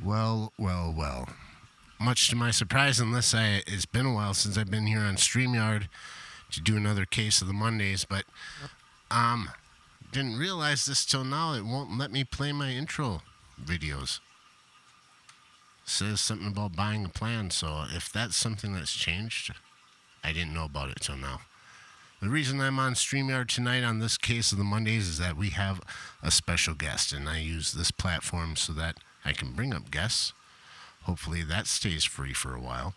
Well, well, well. Much to my surprise, it's been a while since I've been here on StreamYard to do another case of the Mondays, but um, didn't realize this till now. It won't let me play my intro videos. Says something about buying a plan, so if that's something that's changed, I didn't know about it till now. The reason I'm on StreamYard tonight on this case of the Mondays is that we have a special guest, and I use this platform so that I can bring up guests. Hopefully that stays free for a while.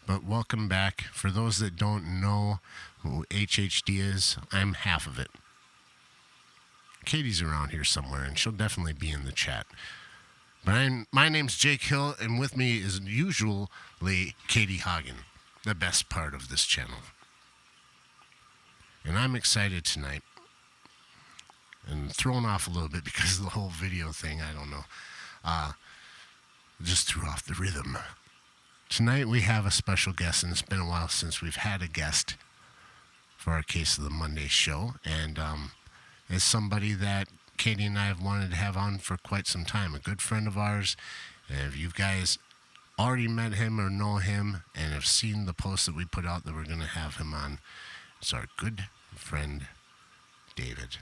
But welcome back. For those that don't know who HHD is, I'm half of it. Katie's around here somewhere, and she'll definitely be in the chat. But my name's Jake Hill, and with me is usually Katie Hagen, the best part of this channel. And I'm excited tonight, and thrown off a little bit because of the whole video thing. I don't know. Just threw off the rhythm. Tonight we have a special guest, and it's been a while since we've had a guest for our Case of the Monday show. And it's somebody that Katie and I have wanted to have on for quite some time. A good friend of ours. And if you guys already met him or know him and have seen the post that we put out that we're going to have him on, it's our good friend David.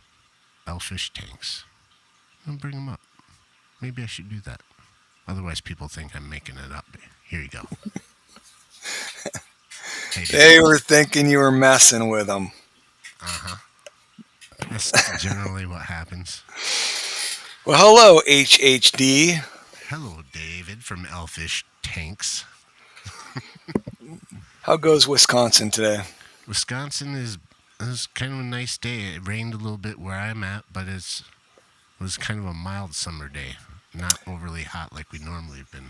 Ellfish Tanks. I'll bring him up. Maybe I should do that. Otherwise, people think I'm making it up. Here you go. Hey, they were thinking you were messing with them. Uh-huh. That's generally what happens. Well, hello, HHD. Hello, David from Ellfish Tanks. How goes Wisconsin today? Wisconsin is kind of a nice day. It rained a little bit where I'm at, but it was kind of a mild summer day. Not overly hot like we normally have been.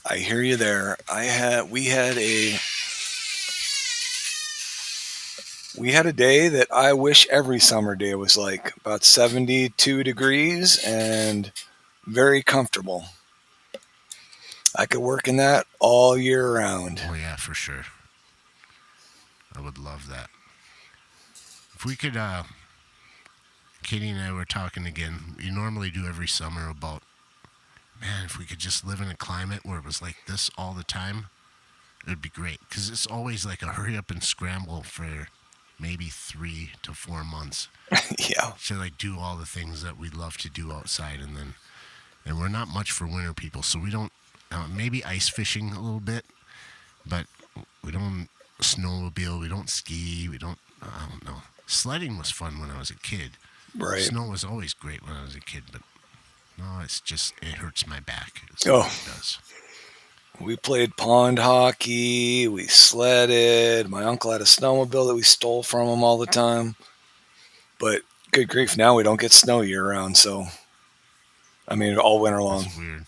I hear you there. We had a day that I wish every summer day was like, about 72 degrees and very comfortable. I could work in that all year round. Oh yeah, for sure. I would love that. If we could, Katie and I were talking again. We normally do every summer about, man, if we could just live in a climate where it was like this all the time, it would be great. Because it's always like a hurry up and scramble for maybe 3 to 4 months. Yeah. To like do all the things that we love to do outside, and we're not much for winter people, so we don't. Maybe ice fishing a little bit, but we don't snowmobile. We don't ski. We don't. I don't know. Sledding was fun when I was a kid. Right. Snow was always great when I was a kid, but no, it hurts my back. It does. We played pond hockey. We sledded. My uncle had a snowmobile that we stole from him all the time. But good grief, now we don't get snow year round. So, I mean, all winter long. That's weird.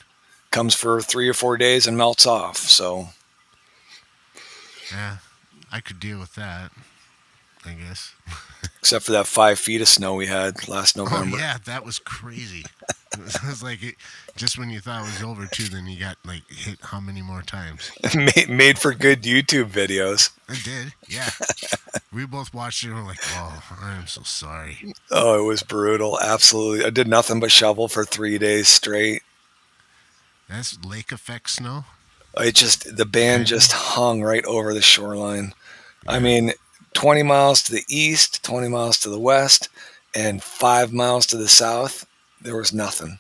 Comes for 3 or 4 days and melts off. So, yeah, I could deal with that, I guess. Except for that 5 feet of snow we had last November. Oh, yeah, that was crazy. It was like just when you thought it was over, too, then you got like hit how many more times? Made for good YouTube videos. I did, yeah. We both watched it and we're like, oh, I am so sorry. Oh, it was brutal. Absolutely. I did nothing but shovel for 3 days straight. That's lake effect snow? The band just hung right over the shoreline. Yeah. I mean, 20 miles to the east, 20 miles to the west, and 5 miles to the south, there was nothing.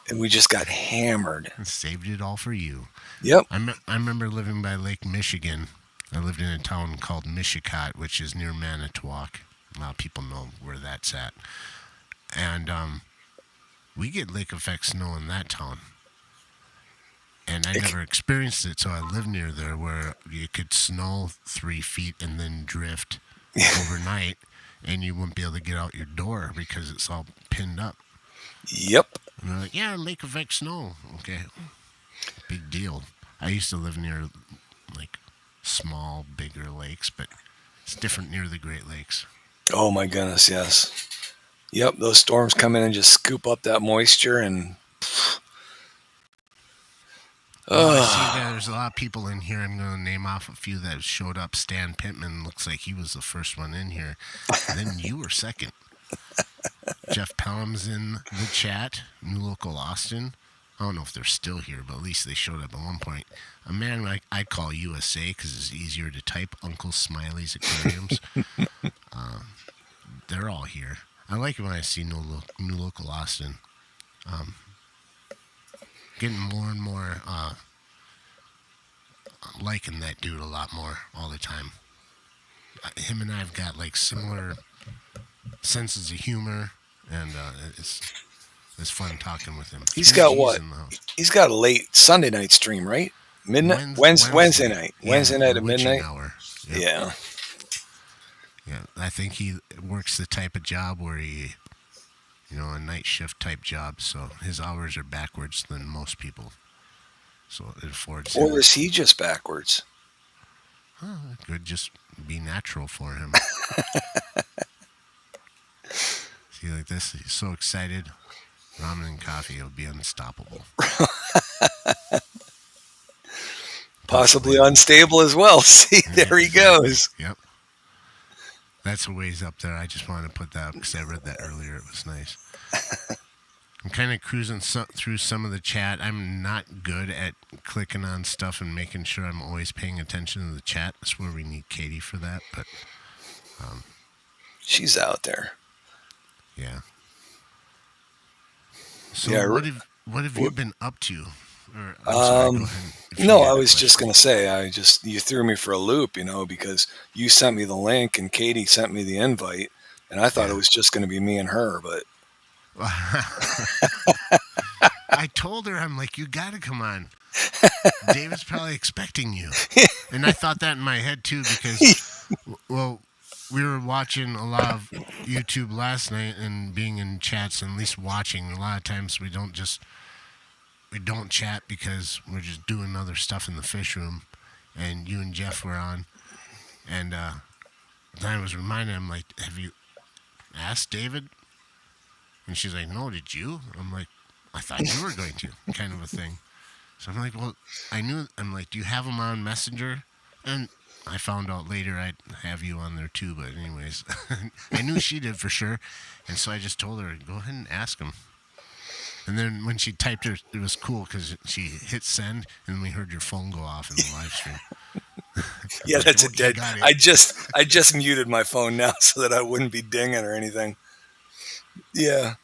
And we just got hammered. And saved it all for you. Yep. I remember living by Lake Michigan. I lived in a town called Michigan, which is near Manitowoc. A lot of people know where that's at. And we get lake effect snow in that town. And I never experienced it, so I lived near there where you could snow 3 feet and then drift overnight, and you wouldn't be able to get out your door because it's all pinned up. Yep. And they're like, yeah, lake effect snow. Okay. Big deal. I used to live near, like, small, bigger lakes, but it's different near the Great Lakes. Oh, my goodness, yes. Yep, those storms come in and just scoop up that moisture and... Well, I see there's a lot of people in here. I'm going to name off a few that showed up. Stan Pittman looks like he was the first one in here. Then you were second. Jeff Pelham's in the chat. New Local Austin. I don't know if they're still here, but at least they showed up at one point. A man like I call USA because it's easier to type. Uncle Smiley's Aquariums. They're all here. I like it when I see new local Austin. Um, Getting more and more liking that dude a lot more all the time. Him and I've got like similar senses of humor, and it's fun talking with him. He's got 3G's what? in the house. He's got a late Sunday night stream, right? Midnight, Wednesday night, Yeah, Wednesday night the at witching midnight. hour. Yep. Yeah, Yeah, I think he works the type of job where a night shift type job, so his hours are backwards than most people. So it affords him. or is he just backwards? It could just be natural for him. See, like this, he's so excited. Ramen and coffee, it'll be unstoppable. Possibly unstable as well. See, there he goes. Yep. That's a ways up there. I just wanted to put that up because I read that earlier. It was nice. I'm kind of cruising through some of the chat. I'm not good at clicking on stuff and making sure I'm always paying attention to the chat. That's where we need Katie for that. But She's out there. yeah. So Yeah, what have you been up to? Or, I'm sorry, go ahead if you No, had I a was question. just going to say, you threw me for a loop, because you sent me the link and Katie sent me the invite, and I thought Yeah. it was just going to be me and her, but I told her, I'm like, you got to come on. David's probably expecting you. And I thought that in my head too because, well, we were watching a lot of YouTube last night and being in chats and at least watching. A lot of times we don't chat because we're just doing other stuff in the fish room. And you and Jeff were on. And then I was reminding him, like, have you asked David? And she's like, no, did you? I'm like, I thought you were going to, kind of a thing. So I'm like, well, I'm like, do you have him on Messenger? And I found out later I'd have you on there too, but anyways, I knew she did for sure. And so I just told her, go ahead and ask him. And then when she typed it was cool because she hit send and we heard your phone go off in the live stream. yeah, Like, that's "Oh, a you dead. got it." I just muted my phone now so that I wouldn't be dinging or anything. Yeah.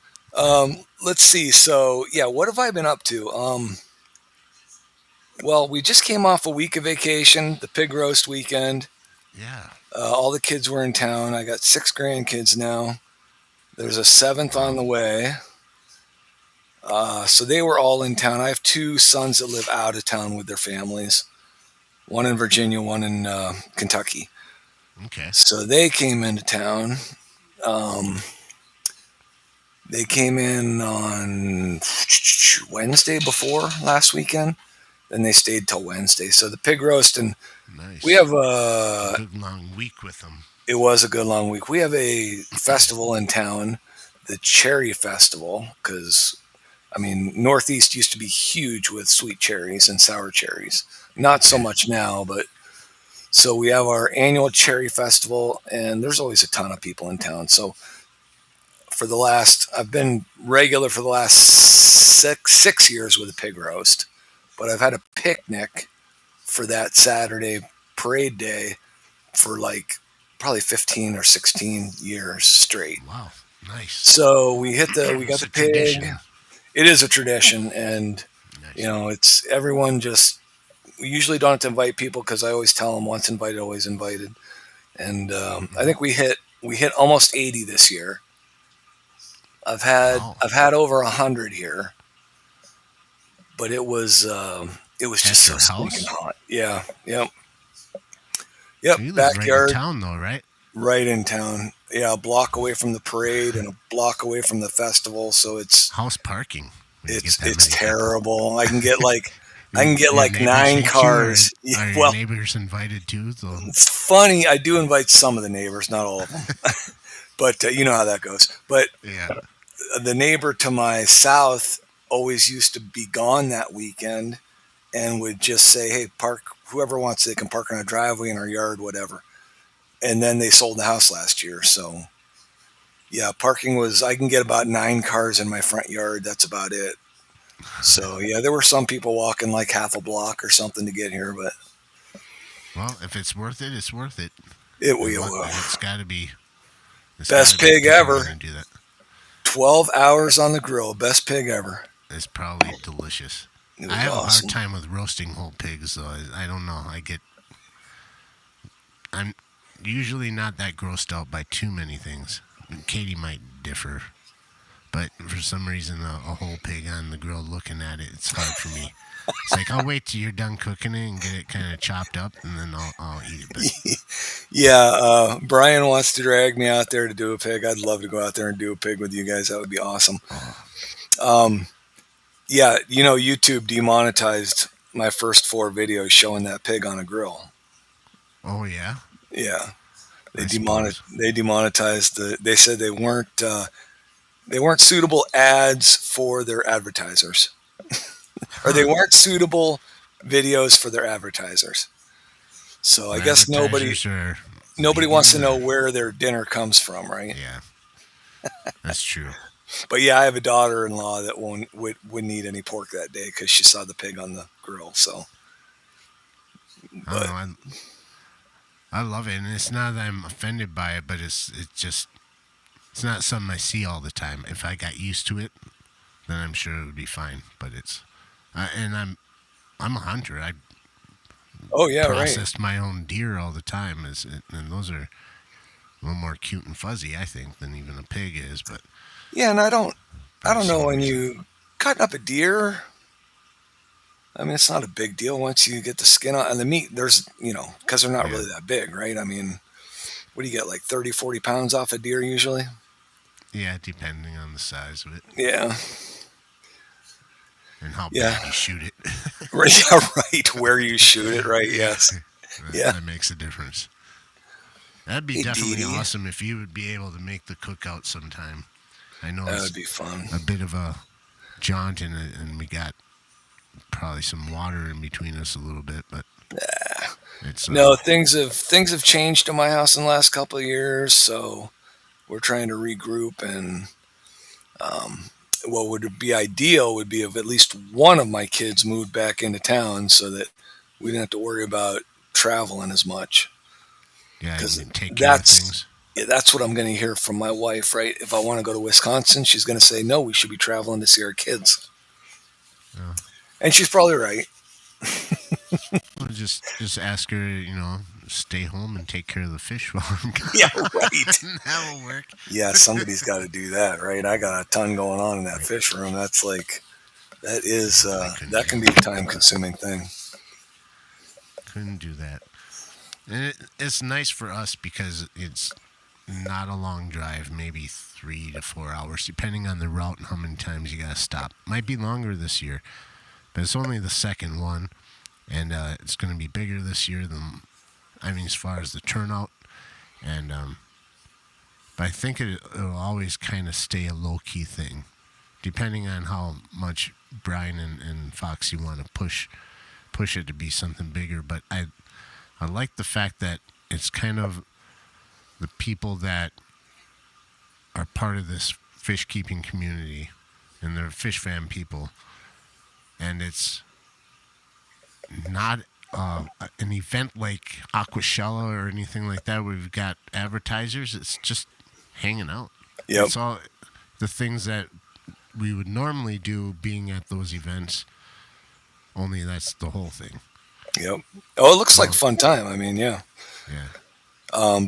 Let's see. So, yeah, what have I been up to? Well, we just came off a week of vacation, the pig roast weekend. Yeah. All the kids were in town. I got 6 grandkids now. There's a 7th on the way. So they were all in town. I have 2 sons that live out of town with their families. One in Virginia, one in Kentucky. Okay. So they came into town. They came in on Wednesday before last weekend. Then they stayed till Wednesday. So the pig roast, and Nice. we have a good long week with them. It was a good long week. We have a festival in town, the Cherry Festival, because Northeast used to be huge with sweet cherries and sour cherries. Not so much now, but so we have our annual Cherry Festival, and there's always a ton of people in town. So I've been regular for the last six years with a pig roast, but I've had a picnic for that Saturday parade day for like probably 15 or 16 years straight. Wow, nice. So we got the pig. Tradition. It is a tradition, and Nice. it's everyone we usually don't have to invite people because I always tell them once invited, always invited. And I think we hit almost 80 this year. I've had over 100 here, but it was just so stinking hot. Yeah, yep. You live Backyard, right in town though, right? Right in town. Yeah, a block away from the parade and a block away from the festival. So it's house parking. It's terrible. I can get like 9 cars. Are your neighbors invited too? So. It's funny. I do invite some of the neighbors, not all of them, but you know how that goes. But yeah, the neighbor to my south always used to be gone that weekend and would just say, "Hey, park. Whoever wants, they can park on a driveway, in our yard, whatever." And then they sold the house last year, so yeah, parking I can get about 9 cars in my front yard. That's about it. So yeah, there were some people walking like half a block or something to get here, but Well, if it's worth it, it's worth it. it And will. it's got to be. It's got Best to be pig people going ever. to do that. 12 hours on the grill. Best pig ever. It's probably delicious. It I was have a hard awesome. time with roasting whole pigs, though. I don't know. I'm usually not that grossed out by too many things. Katie might differ, but for some reason, a whole pig on the grill, looking at it, it's hard for me. It's like I'll wait till you're done cooking it and get it kind of chopped up, and then I'll eat it. But Yeah, Brian wants to drag me out there to do a pig. I'd love to go out there and do a pig with you guys. That would be awesome. oh, Um, yeah, YouTube demonetized my first 4 videos showing that pig on a grill. oh yeah, Yeah, I suppose. they demonetized They said they weren't suitable ads for their advertisers, or they Huh? weren't suitable videos for their advertisers. So I For guess advertisers or nobody wants vegans to know or where their dinner comes from, right? yeah, that's true. But yeah, I have a daughter-in-law that wouldn't eat any pork that day because she saw the pig on the grill. So, I don't but know. I love it, and it's not that I'm offended by it, but it's not something I see all the time. If I got used to it, then I'm sure it would be fine. But and I'm a hunter. I oh yeah, right. processed my own deer all the time, and those are a little more cute and fuzzy, I think, than even a pig is. But Yeah, and for I the don't know same when reason, you cutting up a deer. I mean, it's not a big deal once you get the skin on and the meat. There's, because they're not yeah, really that big, right? I mean, what do you get, like 30, 40 pounds off a deer usually? yeah, depending on the size of it Yeah, and how yeah, bad you shoot it. right, yeah, right. Where you shoot it, right? Yeah, Yes, yeah. that makes a difference. That'd be Hey, definitely Dee awesome if you would be able to make the cookout sometime. I know that it's would be fun. a bit of a jaunt, and we got probably some water in between us a little bit, but it's No, things have changed in my house in the last couple of years, so we're trying to regroup. And um, what would be ideal would be if at least one of my kids moved back into town, so that we didn't have to worry about traveling as much. yeah, you Because can take care of that's things. yeah, that's what I'm going to hear from my wife, right? If I want to go to Wisconsin, she's going to say no. We should be traveling to see our kids, Uh, and she's probably right. well, just ask her, stay home and take care of the fish while I'm Yeah, right. gone. That'll work. Yeah, somebody's got to do that, right? I got a ton going on in that Right. fish room. I couldn't That do can be a time consuming thing. couldn't do that. And it's nice for us because it's not a long drive, maybe 3 to 4 hours, depending on the route and how many times you gotta stop. Might be longer this year, but it's only the second one, and it's going to be bigger this year than, I mean, as far as the turnout, and but I think it'll always kind of stay a low key thing, depending on how much Brian and Foxy want to push it to be something bigger. But I like the fact that it's kind of the people that are part of this fish keeping community, and they're fish fan people, and it's not an event like Aquashella or anything like that where we've got advertisers. It's just hanging out. Yep, It's all the things that we would normally do being at those events, only that's the whole thing. yep. Oh, it looks like a So, fun time. I mean, yeah. yeah.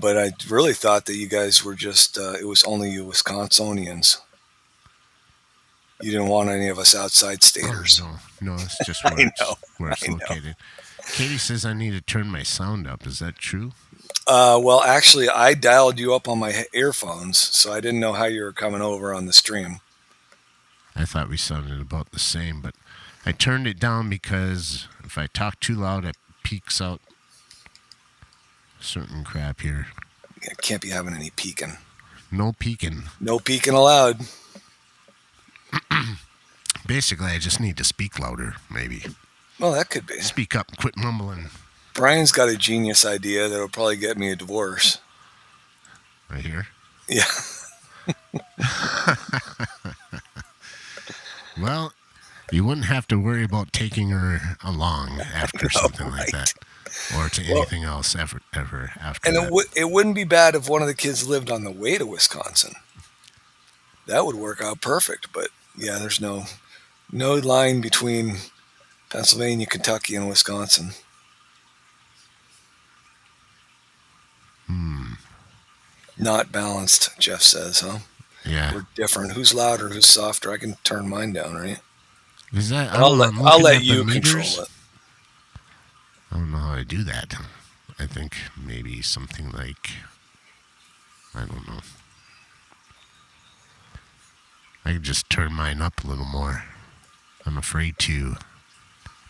But I really thought that you guys were it was only you Wisconsinians. You didn't want any of us outside Oh, staters. no. No, it's just I know. where it's I know. located. Katie says I need to turn my sound up. Is that true? Well, actually, I dialed you up on my earphones, so I didn't know how you were coming over on the stream. I thought we sounded about the same, but I turned it down because if I talk too loud, it peaks out certain crap here. Yeah, can't be having any peeking. No peeking. No peeking allowed. Basically, I just need to speak louder, maybe. Well, that could be. Speak up, quit mumbling Brian's got a genius idea that'll probably get me a divorce. right here. Yeah. Well, You wouldn't have to worry about taking her along after Oh, something like that, right. or to Well, anything else ever after and that. it wouldn't be bad if one of the kids lived on the way to Wisconsin. That would work out perfect. But yeah, there's no line between Pennsylvania, Kentucky, and Wisconsin. Hmm. Not balanced, Jeff says, huh? Yeah. We're different. Who's louder? Who's softer? I can turn mine down, right? Is that? I But I'll don't know. let I'm I'll looking let at the you control meters. it. I don't know how to do that. I think maybe something like, I don't know. I could just turn mine up a little more. I'm afraid to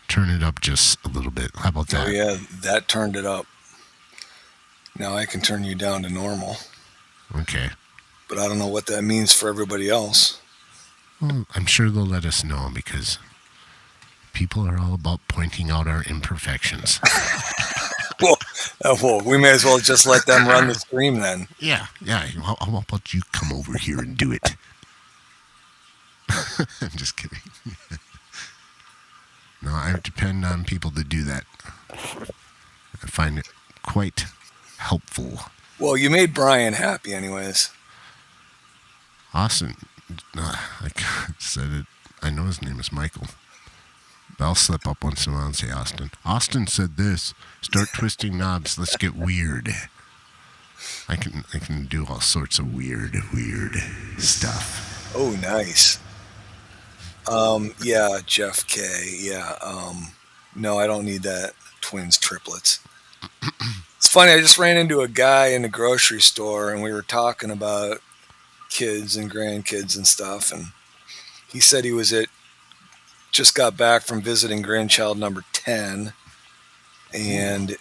turn it up just a little bit. How about Oh that? yeah, that turned it up. Now I can turn you down to normal. Okay. But I don't know what that means for everybody else. Well, I'm sure they'll let us know because people are all about pointing out our imperfections. Well, well, we may as well just let them run the stream then. Yeah, yeah. How about you come over here and do it? I'm just kidding. No, I depend on people to do that. I find it quite helpful. Well, you made Brian happy, anyways. Austin, like I said it, I know his name is Michael. But I'll slip up once in a while and say Austin. Austin said this. Start twisting knobs. Let's get weird. I can do all sorts of weird stuff. Oh, nice. Yeah, Jeff K. Yeah. No, I don't need that. Twins, triplets. It's funny. I just ran into a guy in the grocery store, and we were talking about kids and grandkids and stuff, and he said he was at just got back from visiting grandchild number 10, Ooh. and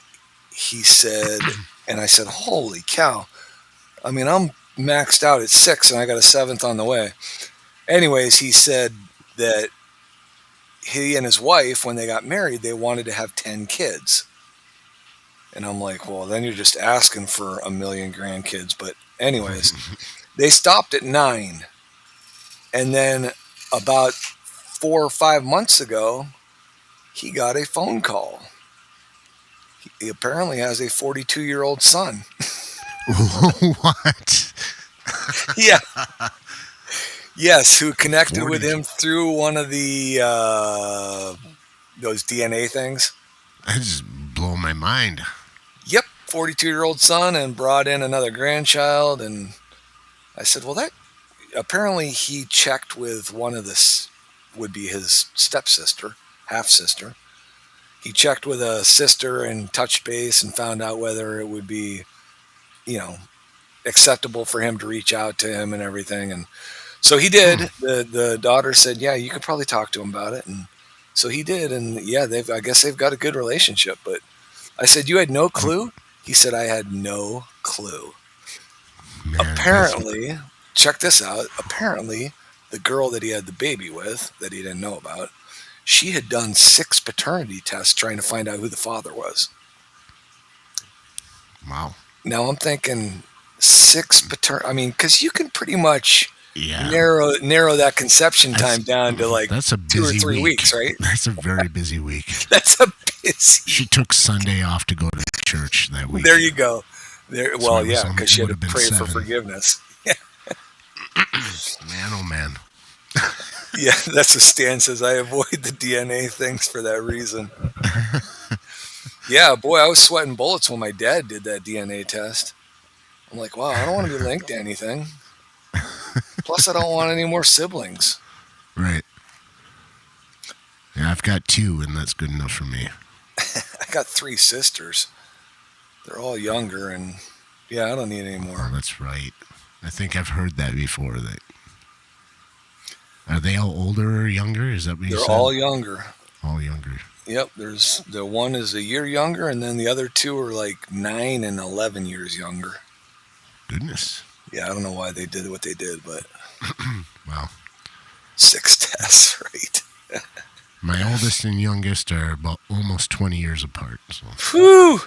he said, and I said, holy cow. I mean, I'm maxed out at 6 and I got a 7th on the way. Anyways, he said that he and his wife, when they got married, they wanted to have 10 kids. And I'm like, well, then you're just asking for a million grandkids. But anyways, they stopped at 9. And then about 4 or 5 months ago, he got a phone call. He apparently has a 42-year-old son. What? Yeah. Yes, who connected with 42. him through one of the those DNA things. That just blow my mind. Yep, 42-year-old son, and brought in another grandchild. And I said, well, that apparently he checked with one of this would be his stepsister, half sister. He checked with a sister and touched base and found out whether it would be, you know, acceptable for him to reach out to him and everything. And so he did. Hmm. The daughter said, yeah, you could probably talk to him about it. And so he did. And yeah, I guess they've got a good relationship. But I said, you had no clue? He said, I had no clue. Man, that's Apparently, check this out. Apparently, the girl that he had the baby with, that he didn't know about, she had done 6 paternity tests trying to find out who the father was. wow. Now I'm thinking 6 I mean, because you can pretty much Yeah, narrow that conception that's time down to like that's a 2 or busy 3 week. weeks, right? That's a very busy week. That's a She busy. took Sunday off to go to church that week, There you go. There. so Well, yeah, because it she had would to have been pray for 7. forgiveness. Man, oh man. Yeah, that's the stance. As I avoid the DNA things for that reason. Yeah, boy, I was sweating bullets when my dad did that DNA test. I'm like, wow, I don't want to be linked to anything. Plus, I don't want any more siblings. Right. Yeah, I've got 2, and that's good enough for me. I got 3 sisters. They're all younger, and yeah, I don't need any Oh, more. that's right. I think I've heard that before. That are they all older or younger? Is that what you They're said? all younger. All younger. Yep, there's the one is a year younger, and then the other 2 are like 9 and 11 years younger. Goodness. Yeah, I don't know why they did what they did, but Wow. 6 tests, right? My oldest and youngest are about almost 20 years apart. So. Whew!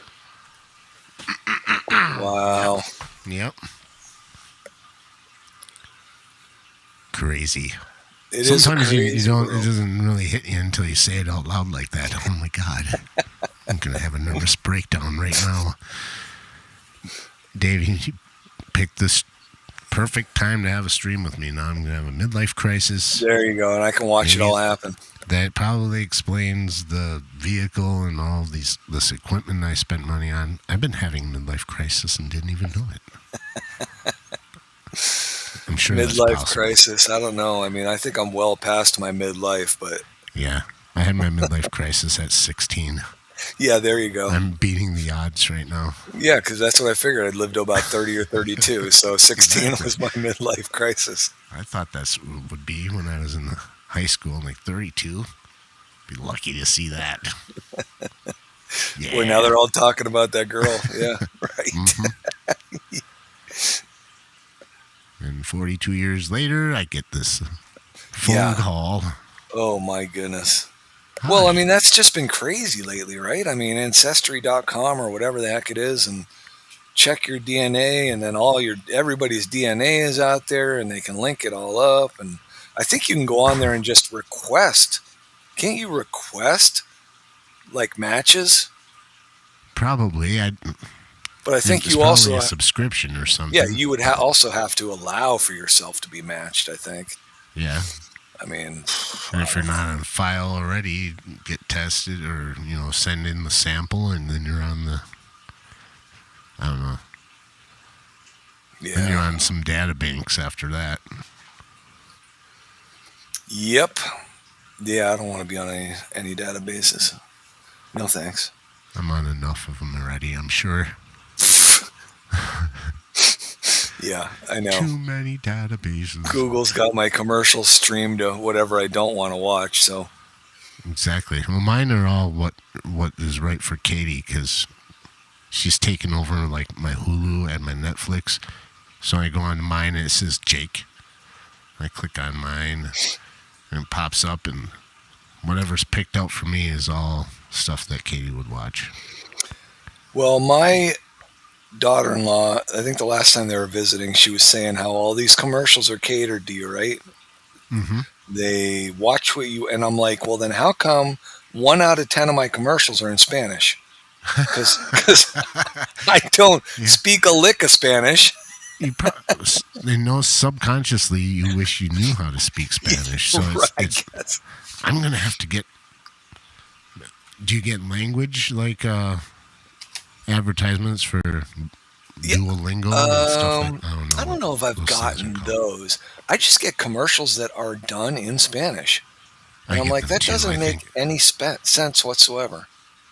Yep. Wow. Yep. Crazy. It is a Sometimes you crazy don't. It world. doesn't really hit you until you say it out loud like that. Oh my god, I'm gonna have a nervous breakdown right now. Dave, you picked this perfect time to have a stream with me. Now I'm gonna have a midlife crisis. There you go, and I can watch it Maybe all happen. that probably explains the vehicle and all this equipment I spent money on. I've been having a midlife crisis and didn't even know it. I'm sure that's Midlife possible. crisis. I don't know. I mean, I think I'm well past my midlife, but Yeah, I had my midlife crisis at 16. yeah, there you go. I'm beating the odds right now. Yeah, because that's what I figured. I'd lived to about 30 or 32, so 16 Exactly. was my midlife crisis. I thought that's what it would be when I was in high school, like 32. Be lucky to see that. Yeah. Well, now they're all talking about that girl. Yeah, right. Mm-hmm. And 42 years later, I get this phone Yeah. call. Oh, my goodness. Hi. Well, I mean, that's just been crazy lately, right? I mean, Ancestry.com or whatever the heck it is, and check your DNA, and then everybody's DNA is out there, and they can link it all up. And I think you can go on there and just request. Can't you request like matches? Probably. But I think It's you probably also, a subscription or something. yeah, you would also have to allow for yourself to be matched. I think. Yeah. I mean, And if you're not on file already, get tested or, send in the sample and then you're on the, I don't know. Then you're yeah, on some data banks after that. yep, yeah. I don't want to be on any databases. No thanks. I'm on enough of them already, I'm sure. Yeah, I know. Too many databases. Google's got my commercials streamed to whatever I don't want to watch. So Exactly. Well, mine are all what is right for Katie because she's taken over like my Hulu and my Netflix. So I go on to mine and it says Jake. I click on mine and it pops up and whatever's picked out for me is all stuff that Katie would watch. well, my daughter-in-law, I think the last time they were visiting, she was saying how all these commercials are catered to you, right? Mm-hmm. They watch what you, and I'm like, well, then how come 1 out of 10 of my commercials are in Spanish? Because I don't speak a lick of Spanish. They know subconsciously you wish you knew how to speak Spanish. So Right, I'm going to have to get. Do you get language like advertisements for Duolingo and stuff like that? I don't know if I've gotten those. I just get commercials that are done in Spanish. And I'm like, that doesn't make any sense whatsoever.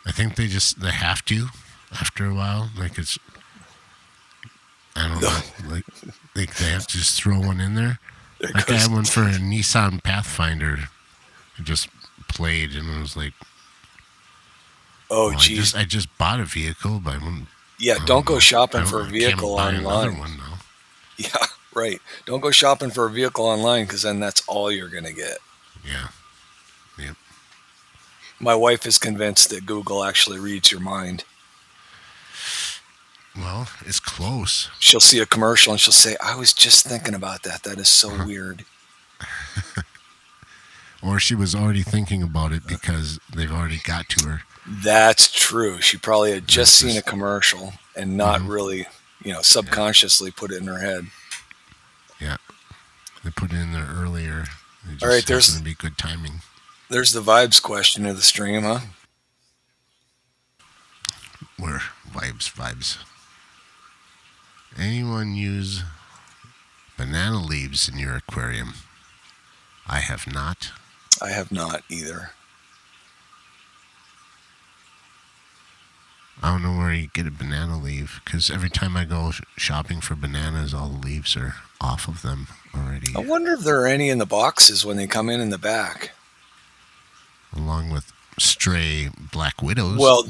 I think they have to after a while. Like I don't know. Like they have to just throw one in there. Like I had one for a Nissan Pathfinder. It just played and it was like, oh, geez. I just bought a vehicle, but don't go shopping for a vehicle buy online. Another one now. Yeah, right. Don't go shopping for a vehicle online because then that's all you're going to get. Yeah. Yep. My wife is convinced that Google actually reads your mind. Well, it's close. She'll see a commercial and she'll say, I was just thinking about that. That is so weird. Or she was already thinking about it because they've already got to her. That's true. She probably had just seen a commercial and not really, subconsciously put it in her head. Yeah. They put it in there earlier. All right, there's going to be good timing. There's the vibes question of the stream, huh? Where? Vibes. Anyone use banana leaves in your aquarium? I have not. I have not either. I don't know where you get a banana leaf because every time I go shopping for bananas, all the leaves are off of them already. I wonder if there are any in the boxes when they come in the back. Along with stray black widows. Well,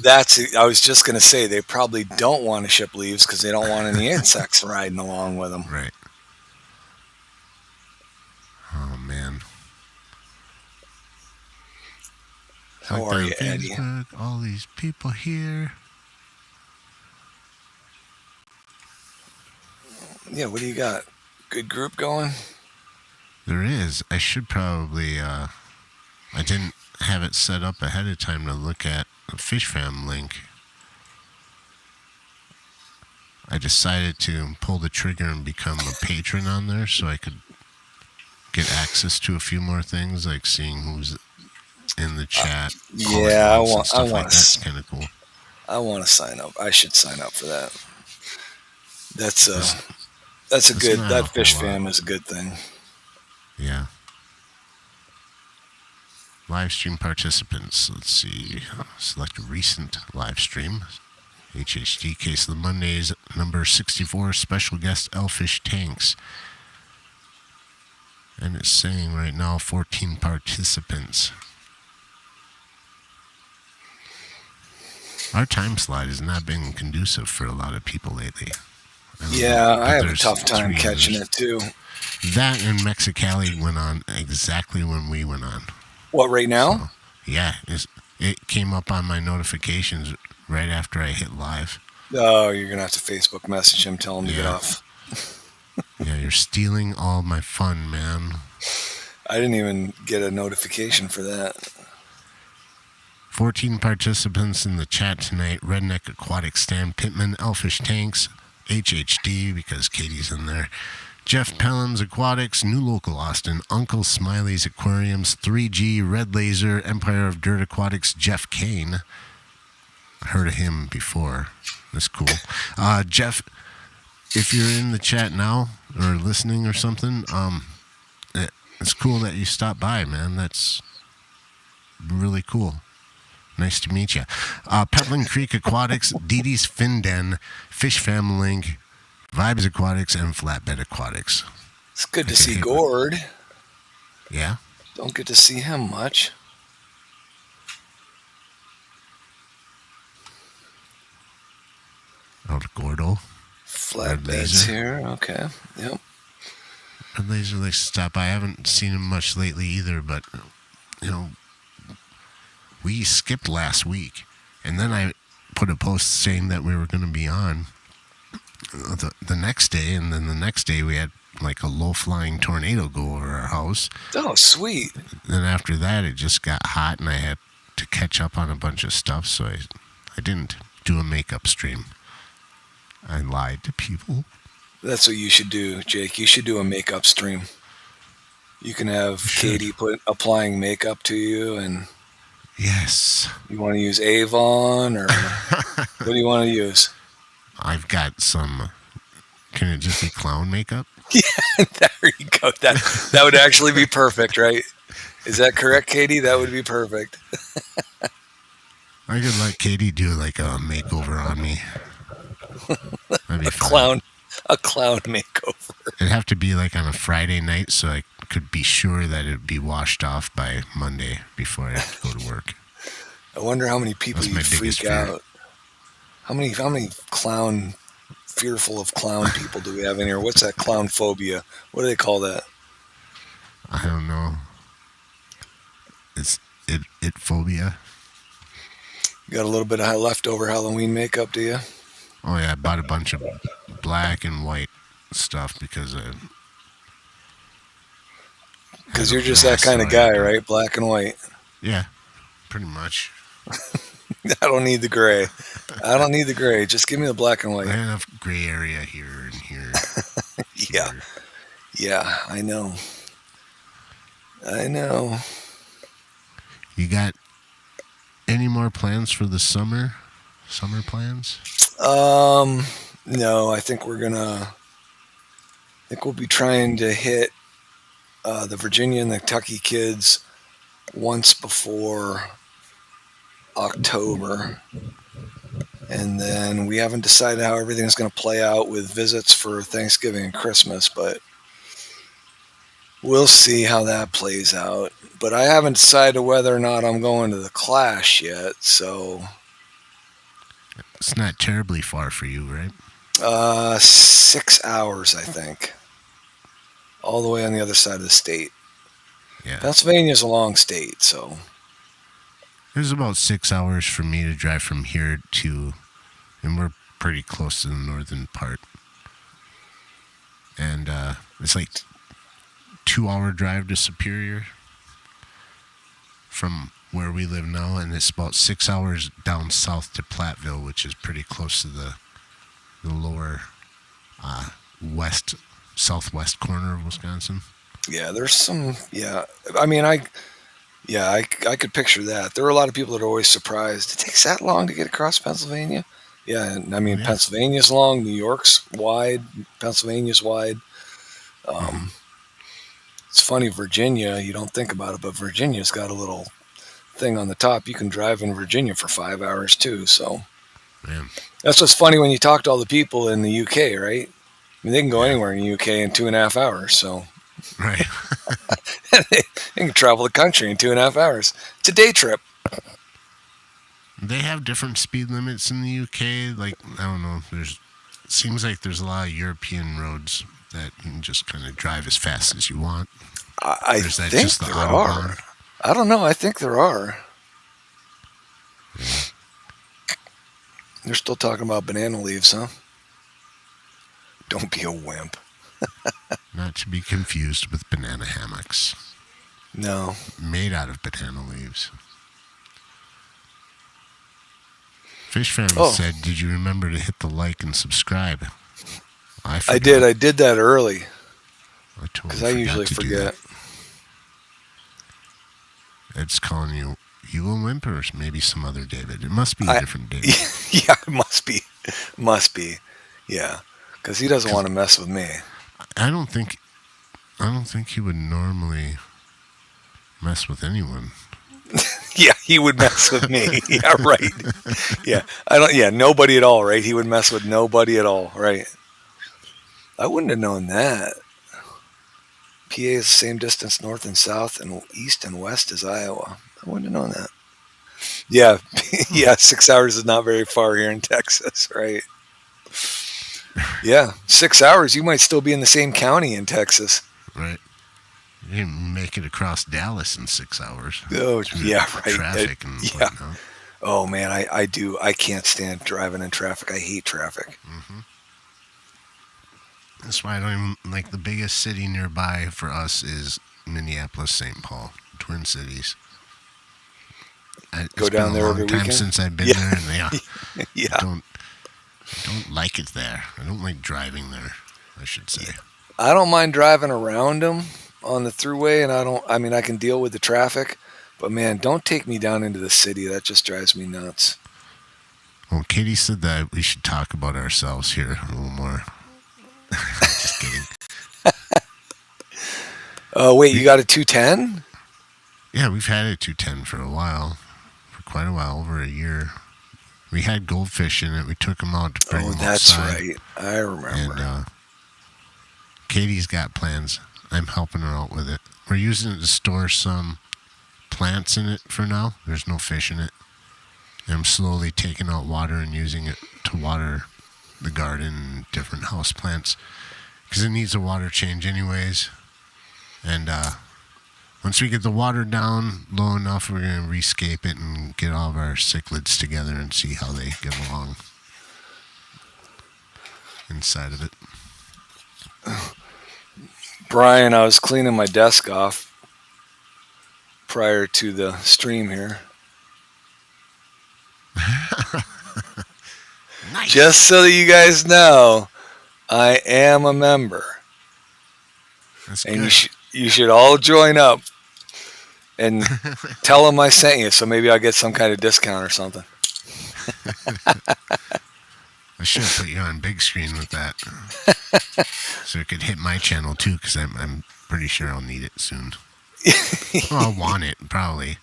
I was just going to say, they probably don't want to ship leaves because they don't want any insects riding along with them. Right. Oh, man. How are you, Eddie? All these people here. Yeah, what do you got? Good group going? There is. I should probably. I didn't have it set up ahead of time to look at the Fish Fam link. I decided to pull the trigger and become a patron on there so I could get access to a few more things, like seeing who's in the chat, calling Yeah, once and stuff like that. It's kind of cool. I want to sign up. I should sign up for that. That's a good. That Fish Fam is a good thing. Yeah. Live stream participants. Let's see. Select a recent live stream. HHD Case of the Mondays, number 64, special guest Ellfish Tanks. And it's saying right now 14 participants. Our time slot has not been conducive for a lot of people lately. I have a tough time catching it too. That and Mexicali went on exactly when we went on. What, right now? So, yeah, it came up on my notifications right after I hit live. Oh, you're going to have to Facebook message him, tell him to get off. Yeah, you're stealing all my fun, man. I didn't even get a notification for that. 14 participants in the chat tonight. Redneck Aquatic, Stan Pittman, Ellfish Tanks, HHD, because Katie's in there. Jeff Pelham's Aquatics, New Local Austin, Uncle Smiley's Aquariums, 3G, Red Laser, Empire of Dirt Aquatics, Jeff Kane. Heard of him before. That's cool. Jeff, if you're in the chat now or listening or something, it's cool that you stopped by, man. That's really cool. Nice to meet you. Pebbling Creek Aquatics, Dee Dee's Fin Den, Fish Fam Link, Vibes Aquatics, and Flatbed Aquatics. It's good to see Gord. Yeah? Don't get to see him much. Oh, Gordo. Flatbed's here. Okay. Yep. Red Laser likes to stop by. I haven't seen him much lately either, but, we skipped last week. And then I put a post saying that we were going to be on the next day, and then the next day we had like a low-flying tornado go over our house. Oh, sweet. Then after that, it just got hot, and I had to catch up on a bunch of stuff, so I didn't do a makeup stream. I lied to people. That's what you should do, Jake. You should do a makeup stream. You can have Katie applying makeup to you, and yes. You want to use Avon, or what do you want to use? I've got some. Can it just be clown makeup? Yeah, there you go. That would actually be perfect, right? Is that correct, Katie? That would be perfect. I could let Katie do like a makeover on me. That'd be a clown makeover. It'd have to be like on a Friday night, so I could be sure that it'd be washed off by Monday before I have to go to work. I wonder how many people you freak out. How many fearful of clown people do we have in here? What's that clown phobia? What do they call that? I don't know. It's it phobia. You got a little bit of leftover Halloween makeup, do you? Oh yeah, I bought a bunch of black and white stuff because you're just that kind of guy, right? Black and white. Yeah, pretty much. I don't need the gray. Just give me the black and white. I have enough gray area here and here. Yeah. Here. Yeah, I know. You got any more plans for the summer? Summer plans? No, I think we'll be trying to hit the Virginia and the Kentucky kids once before October. And then we haven't decided how everything's going to play out with visits for Thanksgiving and Christmas, but we'll see how that plays out. But I haven't decided whether or not I'm going to the Clash yet, so... It's not terribly far for you, right? 6 hours, I think. All the way on the other side of the state. Yeah. Pennsylvania's a long state, so... It was about 6 hours for me to drive from here to... And we're pretty close to the northern part. And it's like 2-hour drive to Superior from where we live now, and it's about 6 hours down south to Platteville, which is pretty close to the lower west, southwest corner of Wisconsin. Yeah, there's some. Yeah, I mean, I could picture that. There are a lot of people that are always surprised. It takes that long to get across Pennsylvania. Yeah, and I mean, Yeah. Pennsylvania's long, New York's wide, Pennsylvania's wide. Um, It's funny, Virginia, you don't think about it, but Virginia's got a little thing on the top. You can drive in Virginia for 5 hours too. So Man. that's what's funny when you talk to all the people in the UK, right? I mean, they can go Yeah. anywhere in the UK in 2.5 hours. So Right. they can travel the country in 2.5 hours. It's a day trip. They have different speed limits in the UK. Like, I don't know. Seems like there's a lot of European roads that you can just kind of drive as fast as you want. I Or is that think just the there Autobahn? are. I don't know. I think there are. They're still talking about banana leaves, huh? Don't be a wimp. Not to be confused with banana hammocks No. made out of banana leaves. Fish Family Oh. said, "Did you remember to hit the like and subscribe?" I I did. I did that early I totally because I forgot usually to do forget. that. It's calling you a wimp, or maybe some other David. It must be a different David. Yeah, it must be. Must be. Yeah. Because he doesn't want to mess with me. I don't think he would normally mess with anyone. Yeah, he would mess with me. Yeah, right. Yeah. Nobody at all, right? He would mess with nobody at all, right? I wouldn't have known that. PA is the same distance north and south and east and west as Iowa. I wouldn't have known that. Yeah, yeah, 6 hours is not very far here in Texas, right? Yeah, 6 hours, you might still be in the same county in Texas. Right. You can make it across Dallas in 6 hours. Oh, yeah, right. Traffic and Yeah. whatnot. Oh, man, I do. I can't stand driving in traffic. I hate traffic. That's why I don't even like the biggest city nearby for us is Minneapolis, St. Paul, Twin Cities. It's Go down been there a every long time weekend? since I've been Yeah. there, and I Yeah. don't like it there. I don't like driving there, I should say. I don't mind driving around them on the thruway, and I can deal with the traffic, but man, don't take me down into the city. That just drives me nuts. Well, Katie said that we should talk about ourselves here a little more. Just kidding. Oh, wait, you got a 210? Yeah, we've had a 210 for a while, for quite a while, over a year. We had goldfish in it. We took them out to bring Oh, them that's outside. right. I remember. And Katie's got plans. I'm helping her out with it. We're using it to store some plants in it for now. There's no fish in it. And I'm slowly taking out water and using it to water the garden and different house plants because it needs a water change anyways. And once we get the water down low enough, we're going to rescape it and get all of our cichlids together and see how they get along inside of it. Brian, I was cleaning my desk off prior to the stream here. Nice. Just so that you guys know, I am a member. That's And good. you should all join up and tell them I sent you, so maybe I'll get some kind of discount or something. I should have put you on big screen with that, so it could hit my channel too. Because I'm pretty sure I'll need it soon. Well, I'll want it probably.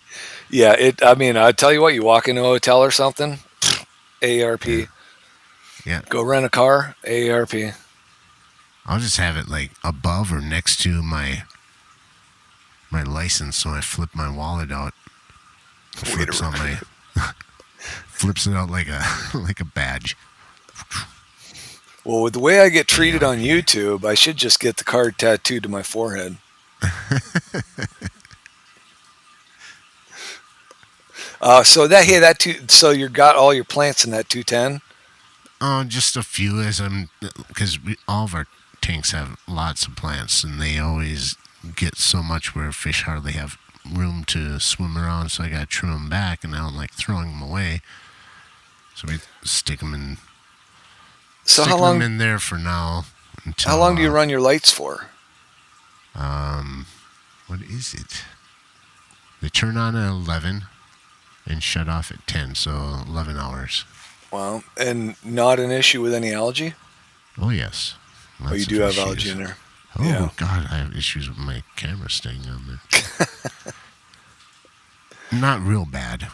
Yeah, I tell you what, you walk into a hotel or something, AARP. Yeah. Go rent a car, AARP. I'll just have it like above or next to my license, so I flip my wallet out. Flips on my flips it out like a badge. Well, with the way I get treated on YouTube, I should just get the card tattooed to my forehead. So you got all your plants in that 210? Oh, just a few because all of our tanks have lots of plants, and they always get so much where fish hardly have room to swim around, so I got to trim them back, and I don't like throwing them away. So we stick them in. So Sticking them in there for now until. How long do you run your lights for? What is it? They turn on at 11 and shut off at 10, so 11 hours. Wow. And not an issue with any algae? Oh, yes. Oh, you do have algae in there. Oh, Yeah. God, I have issues with my camera staying on there. Not real bad.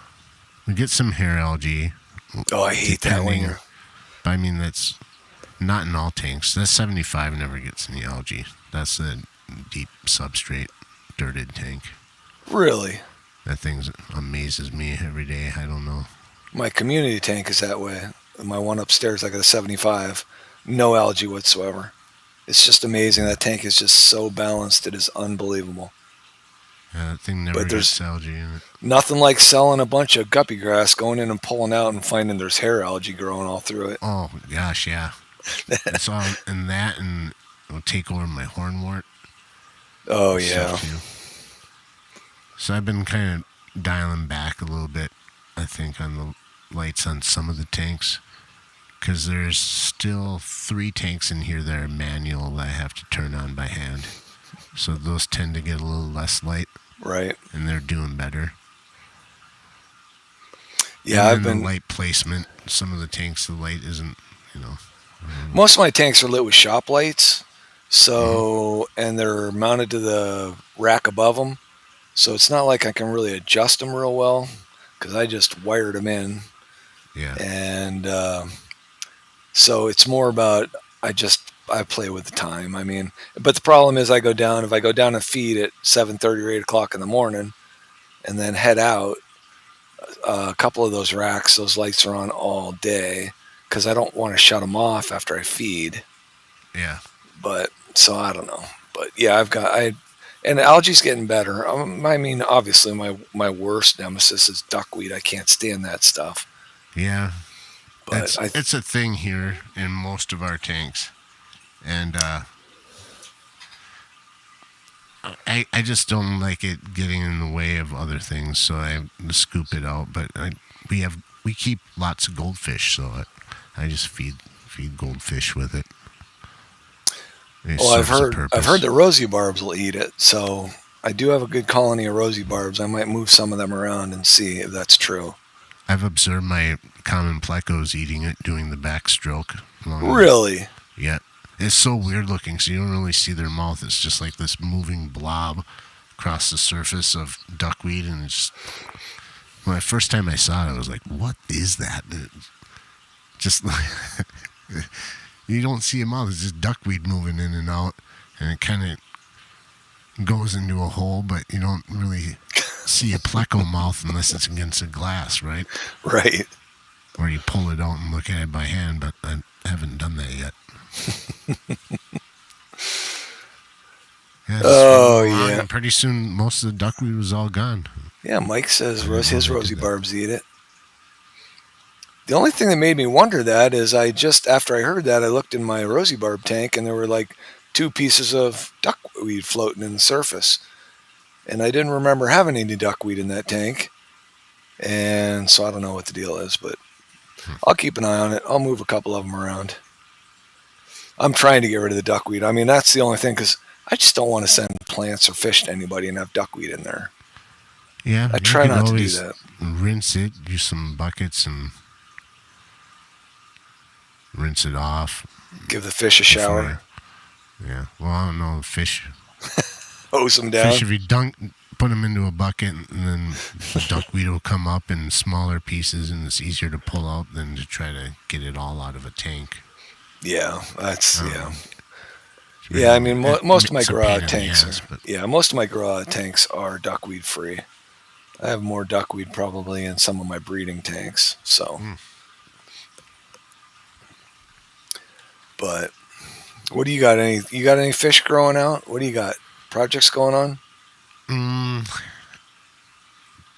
We get some hair algae. Oh, I hate that when you're... But I mean, that's not in all tanks. That 75 never gets any algae. That's a deep substrate, dirted tank. Really? That thing amazes me every day. I don't know. My community tank is that way. My one upstairs, I got a 75. No algae whatsoever. It's just amazing. That tank is just so balanced. It is unbelievable. Yeah, that thing never gets algae in it. Nothing like selling a bunch of guppy grass, going in and pulling out and finding there's hair algae growing all through it. Oh, gosh, yeah. It's all in that, and it'll take over my hornwort. Oh, yeah. So I've been kind of dialing back a little bit, I think, on the lights on some of the tanks. Because there's still 3 tanks in here that are manual that I have to turn on by hand. So those tend to get a little less light. Right. And they're doing better. Yeah, I've been... light placement. Some of the tanks, the light isn't, Most of my tanks are lit with shop lights. So, and they're mounted to the rack above them. So it's not like I can really adjust them real well. Because I just wired them in. Yeah. And... so it's more about I play with the time. I mean, but the problem is if I go down and feed at 7:30 or 8 o'clock in the morning and then head out, a couple of those racks, those lights are on all day because I don't want to shut them off after I feed. Yeah. But so I don't know. But yeah, and algae's getting better. I mean, obviously my worst nemesis is duckweed. I can't stand that stuff. Yeah. But it's a thing here in most of our tanks. And I just don't like it getting in the way of other things, so I scoop it out. But we keep lots of goldfish, so I just feed goldfish with it. Well, I've heard the rosy barbs will eat it, so I do have a good colony of rosy barbs. I might move some of them around and see if that's true. I've observed my common plecos eating it, doing the backstroke. Really? Yeah. It's so weird looking, so you don't really see their mouth. It's just like this moving blob across the surface of duckweed. And it's just, when the first time I saw it, I was like, what is that? Just like, you don't see a mouth. It's just duckweed moving in and out. And it kind of goes into a hole, but you don't really see a pleco mouth unless it's against a glass, right? Right. Or you pull it out and look at it by hand, but I haven't done that yet. Yeah. And pretty soon, most of the duckweed was all gone. Yeah, Mike says his rosy barbs eat it. The only thing that made me wonder that is after I heard that, I looked in my rosy barb tank and there were like 2 pieces of duckweed floating in the surface. And I didn't remember having any duckweed in that tank. And so I don't know what the deal is, but I'll keep an eye on it. I'll move a couple of them around. I'm trying to get rid of the duckweed. I mean, that's the only thing, because I just don't want to send plants or fish to anybody and have duckweed in there. Yeah. I try not to do that. Rinse it, use some buckets and rinse it off. Give the fish a shower. Yeah. Well, I don't know. Fish. Hose them down. Fish, if you put them into a bucket, and then the duckweed will come up in smaller pieces, and it's easier to pull out than to try to get it all out of a tank. Yeah, yeah. I mean, most of my grow tanks most of my grow tanks are duckweed free. I have more duckweed probably in some of my breeding tanks. So, but what do you got? You got any fish growing out? What do you got? Projects going on?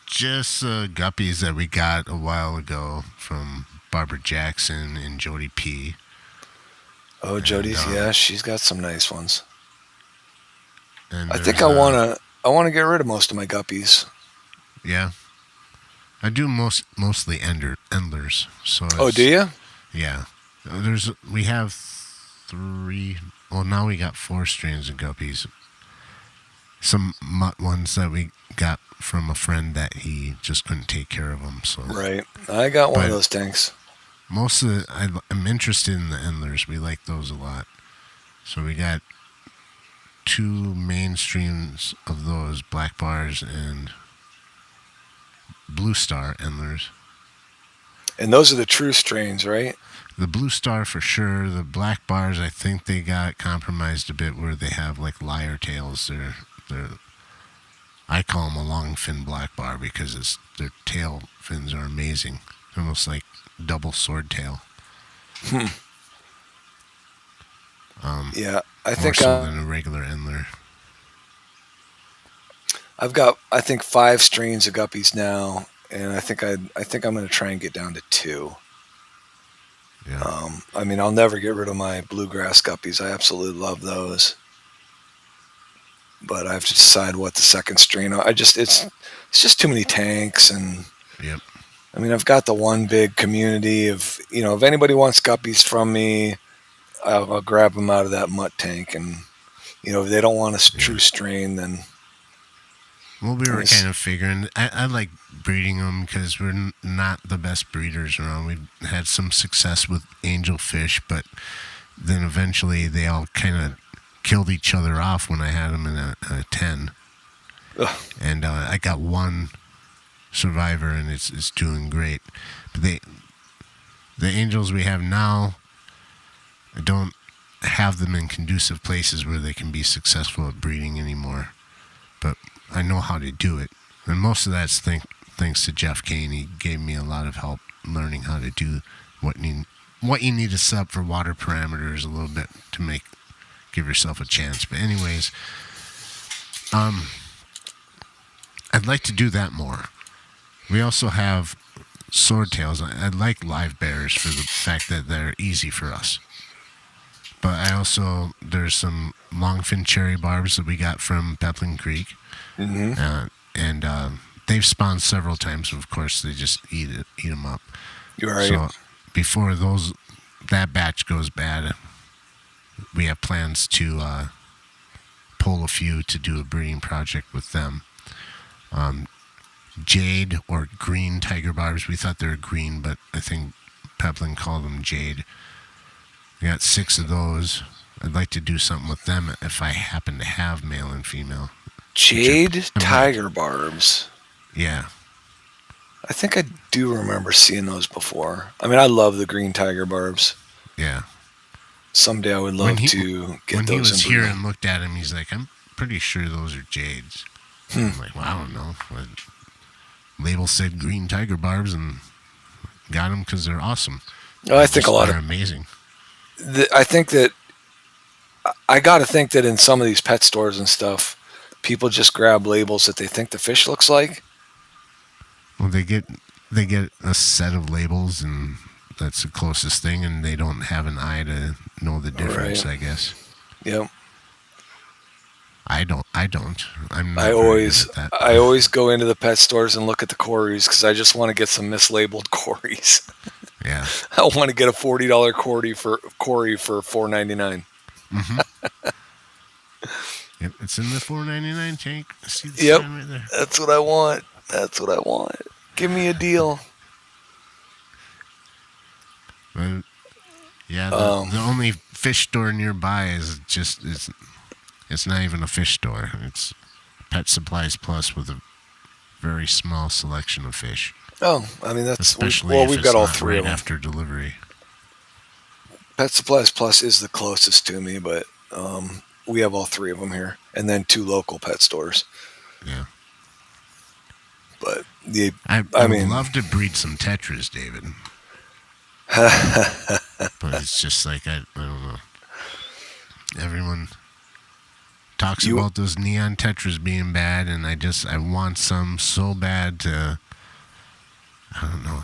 Just guppies that we got a while ago from Barbara Jackson and Jody P. Oh, Jody's, yeah, she's got some nice ones. And I think there's I wanna get rid of most of my guppies. yeah, I do mostly endlers. So Oh, do it's you? yeah. We have three. Well, now we got four strains of guppies. Some mutt ones that we got from a friend that he just couldn't take care of them. So, Right. I got one of but those tanks. most of I'm interested in the endlers. We like those a lot. So we got two main streams of those black bars and blue star endlers. And those are the true strains, right? The blue star for sure. The black bars, I think they got compromised a bit where they have like lyre tails. They're I call them a long fin black bar because their tail fins are amazing, almost like double sword tail. Hmm. Um, Yeah, I More think so than a regular endler. I've got I think 5 strains of guppies now, and I think I'm going to try and get down to 2. Yeah, I mean, I'll never get rid of my bluegrass guppies. I absolutely love those, but I have to decide what the second strain. It's just too many tanks, and yep, I mean, I've got the one big community of if anybody wants guppies from me, I'll grab them out of that mutt tank, and if they don't want a yeah. true strain, then Well, we I were mean, kind of figuring. I like breeding them because we're not the best breeders around. We've had some success with angelfish, but then eventually they all kind of killed each other off when I had them in a 10. ugh, And I got one survivor, and it's doing great. But the angels we have now, I don't have them in conducive places where they can be successful at breeding anymore. But I know how to do it, and most of that's thanks to Jeff Kane. He gave me a lot of help learning how to do what you need to set up for water parameters a little bit to give yourself a chance. But anyways, I'd like to do that more. We also have swordtails. I like live bears for the fact that they're easy for us. But there's some longfin cherry barbs that we got from Peplin Creek. hmm And they've spawned several times. Of course, they just eat them up. you're right. So before that batch goes bad, we have plans to pull a few to do a breeding project with them. Jade or green tiger barbs. We thought they were green, but I think Peplin called them jade. We got 6 of those. I'd like to do something with them if I happen to have male and female. Jade I might. tiger barbs. Yeah, I think I do remember seeing those before. I mean, I love the green tiger barbs. yeah. Someday I would love When he to get when he those was in here breeding. and looked at him, he's like, "I'm pretty sure those are jades." Hmm. I'm like, "Well, I don't know." But label said green tiger barbs, and got them because they're awesome. Oh, I think a lot They're of. amazing. I think that I got to think that in some of these pet stores and stuff, people just grab labels that they think the fish looks like. Well, they get a set of labels, and that's the closest thing, and they don't have an eye to know the difference. Right. I guess Yep. I don't. I'm I not very good always at that. I always go into the pet stores and look at the Corys because I just want to get some mislabeled Corys. Yeah. I want to get a $40 Cory for $4.99. Mm-hmm. Yep, it's in the $4.99 tank. See the Yep, sign right there. that's what I want. That's what I want. Give me a deal. But yeah, Um, the only fish store nearby it's not even a fish store. It's Pet Supplies Plus with a very small selection of fish, I mean especially if we've it's got all not 3 right of them. after delivery. Pet Supplies Plus is the closest to me, but we have all 3 of them here, and then 2 local pet stores. Yeah, But I I would mean, love to breed some tetras, David, but it's just like I don't know. Everyone talks you. about those neon tetras being bad, and I want some so bad to I don't know.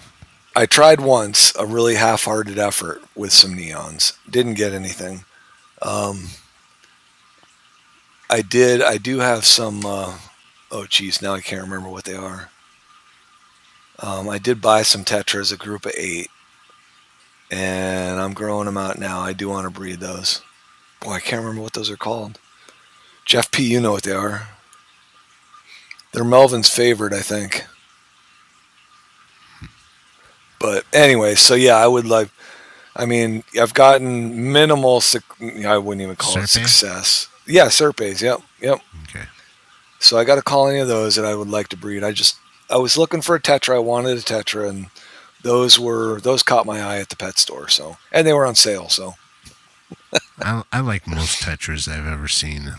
I tried once a really half-hearted effort with some neons. Didn't get anything. Um, I did. I do have some. Oh, geez, now I can't remember what they are. I did buy some tetras, a group of 8, and I'm growing them out now. I do want to breed those. Boy, I can't remember what those are called. Jeff P, you know what they are. They're Melvin's favorite, I think. But anyway, so yeah, I would like. I mean, I've gotten minimal. I wouldn't even call it Serpe? success. Yeah, Serpes. Yep, yep. Okay. So I got a colony of those that I would like to breed. I was looking for a tetra. I wanted a tetra, and those caught my eye at the pet store. So, and they were on sale. So I like most tetras I've ever seen.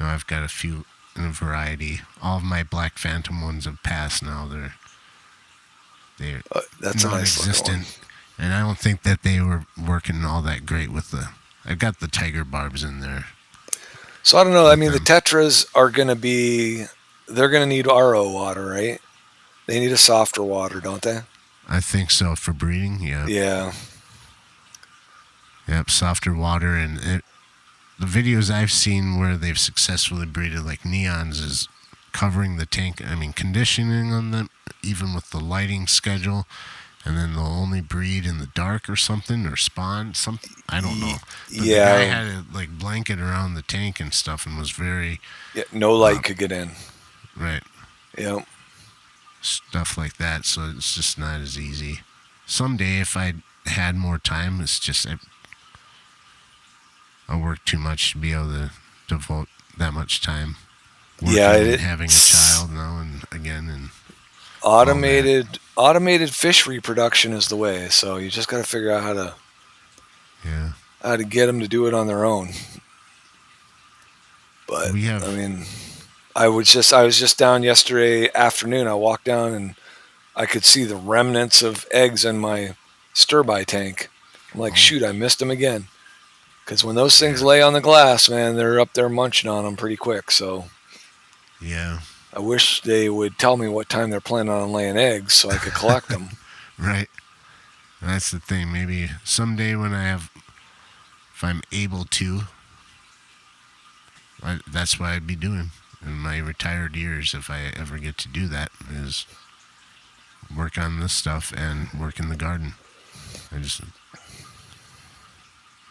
I've got a few in a variety. All of my Black Phantom ones have passed now. They're that's a nice looking one. non-existent, and I don't think that they were working all that great with the. I've got the tiger barbs in there. So I don't know. I mean, the them. tetras are going to be. They're going to need RO water, right? They need a softer water, don't they? I think so for breeding. Yeah. Yeah. Yep. Softer water the videos I've seen where they've successfully breeded like neons is covering the tank. I mean, conditioning on them, even with the lighting schedule, and then they'll only breed in the dark or something, or spawn something. I don't know. But the guy had a like blanket around the tank and stuff, and was very no light could get in. Right. Yep. Stuff like that. So it's just not as easy. Someday, if I had more time, it's just I work too much to be able to devote that much time. Working and having a child now and again and automated fish reproduction is the way. So you just got to figure out how to get them to do it on their own. But I mean, I was just down yesterday afternoon. I walked down and I could see the remnants of eggs in my stir-by tank. I'm like, shoot, I missed them again. Because when those things lay on the glass, man, they're up there munching on them pretty quick. So yeah, I wish they would tell me what time they're planning on laying eggs so I could collect them. Right. That's the thing. Maybe someday if I'm able to, that's what I'd be doing in my retired years if I ever get to do that, is work on this stuff and work in the garden.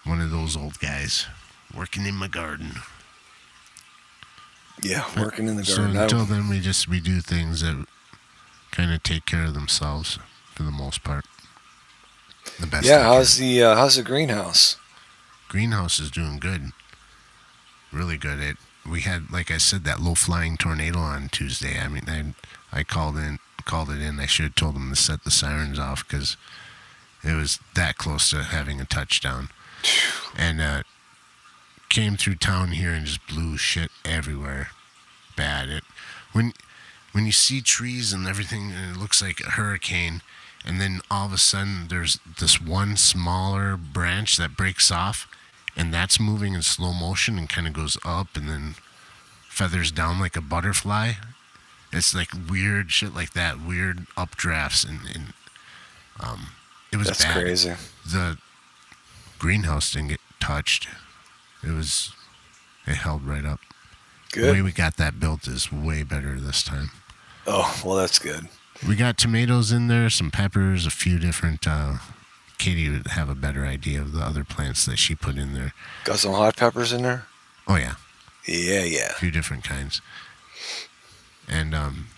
One of those old guys working in my garden. Yeah, working in the garden. So until then, we do things that kind of take care of themselves for the most part. The best. Yeah, how's the greenhouse? Greenhouse is doing good. Really good. We had, like I said, that low flying tornado on Tuesday. I mean, I called it in. I should have told them to set the sirens off because it was that close to having a touchdown. And came through town here and just blew shit everywhere. Bad. When you see trees and everything, and it looks like a hurricane, and then all of a sudden there's this one smaller branch that breaks off, and that's moving in slow motion and kind of goes up and then feathers down like a butterfly. It's like weird shit like that, weird updrafts, and it was That's bad. Crazy. The greenhouse didn't get touched. It held right up. Good. The way we got that built is way better this time. Oh, well, that's good. We got tomatoes in there, some peppers, a few different. Katie would have a better idea of the other plants that she put in there. Got some hot peppers in there? Oh, yeah. Yeah. A few different kinds. And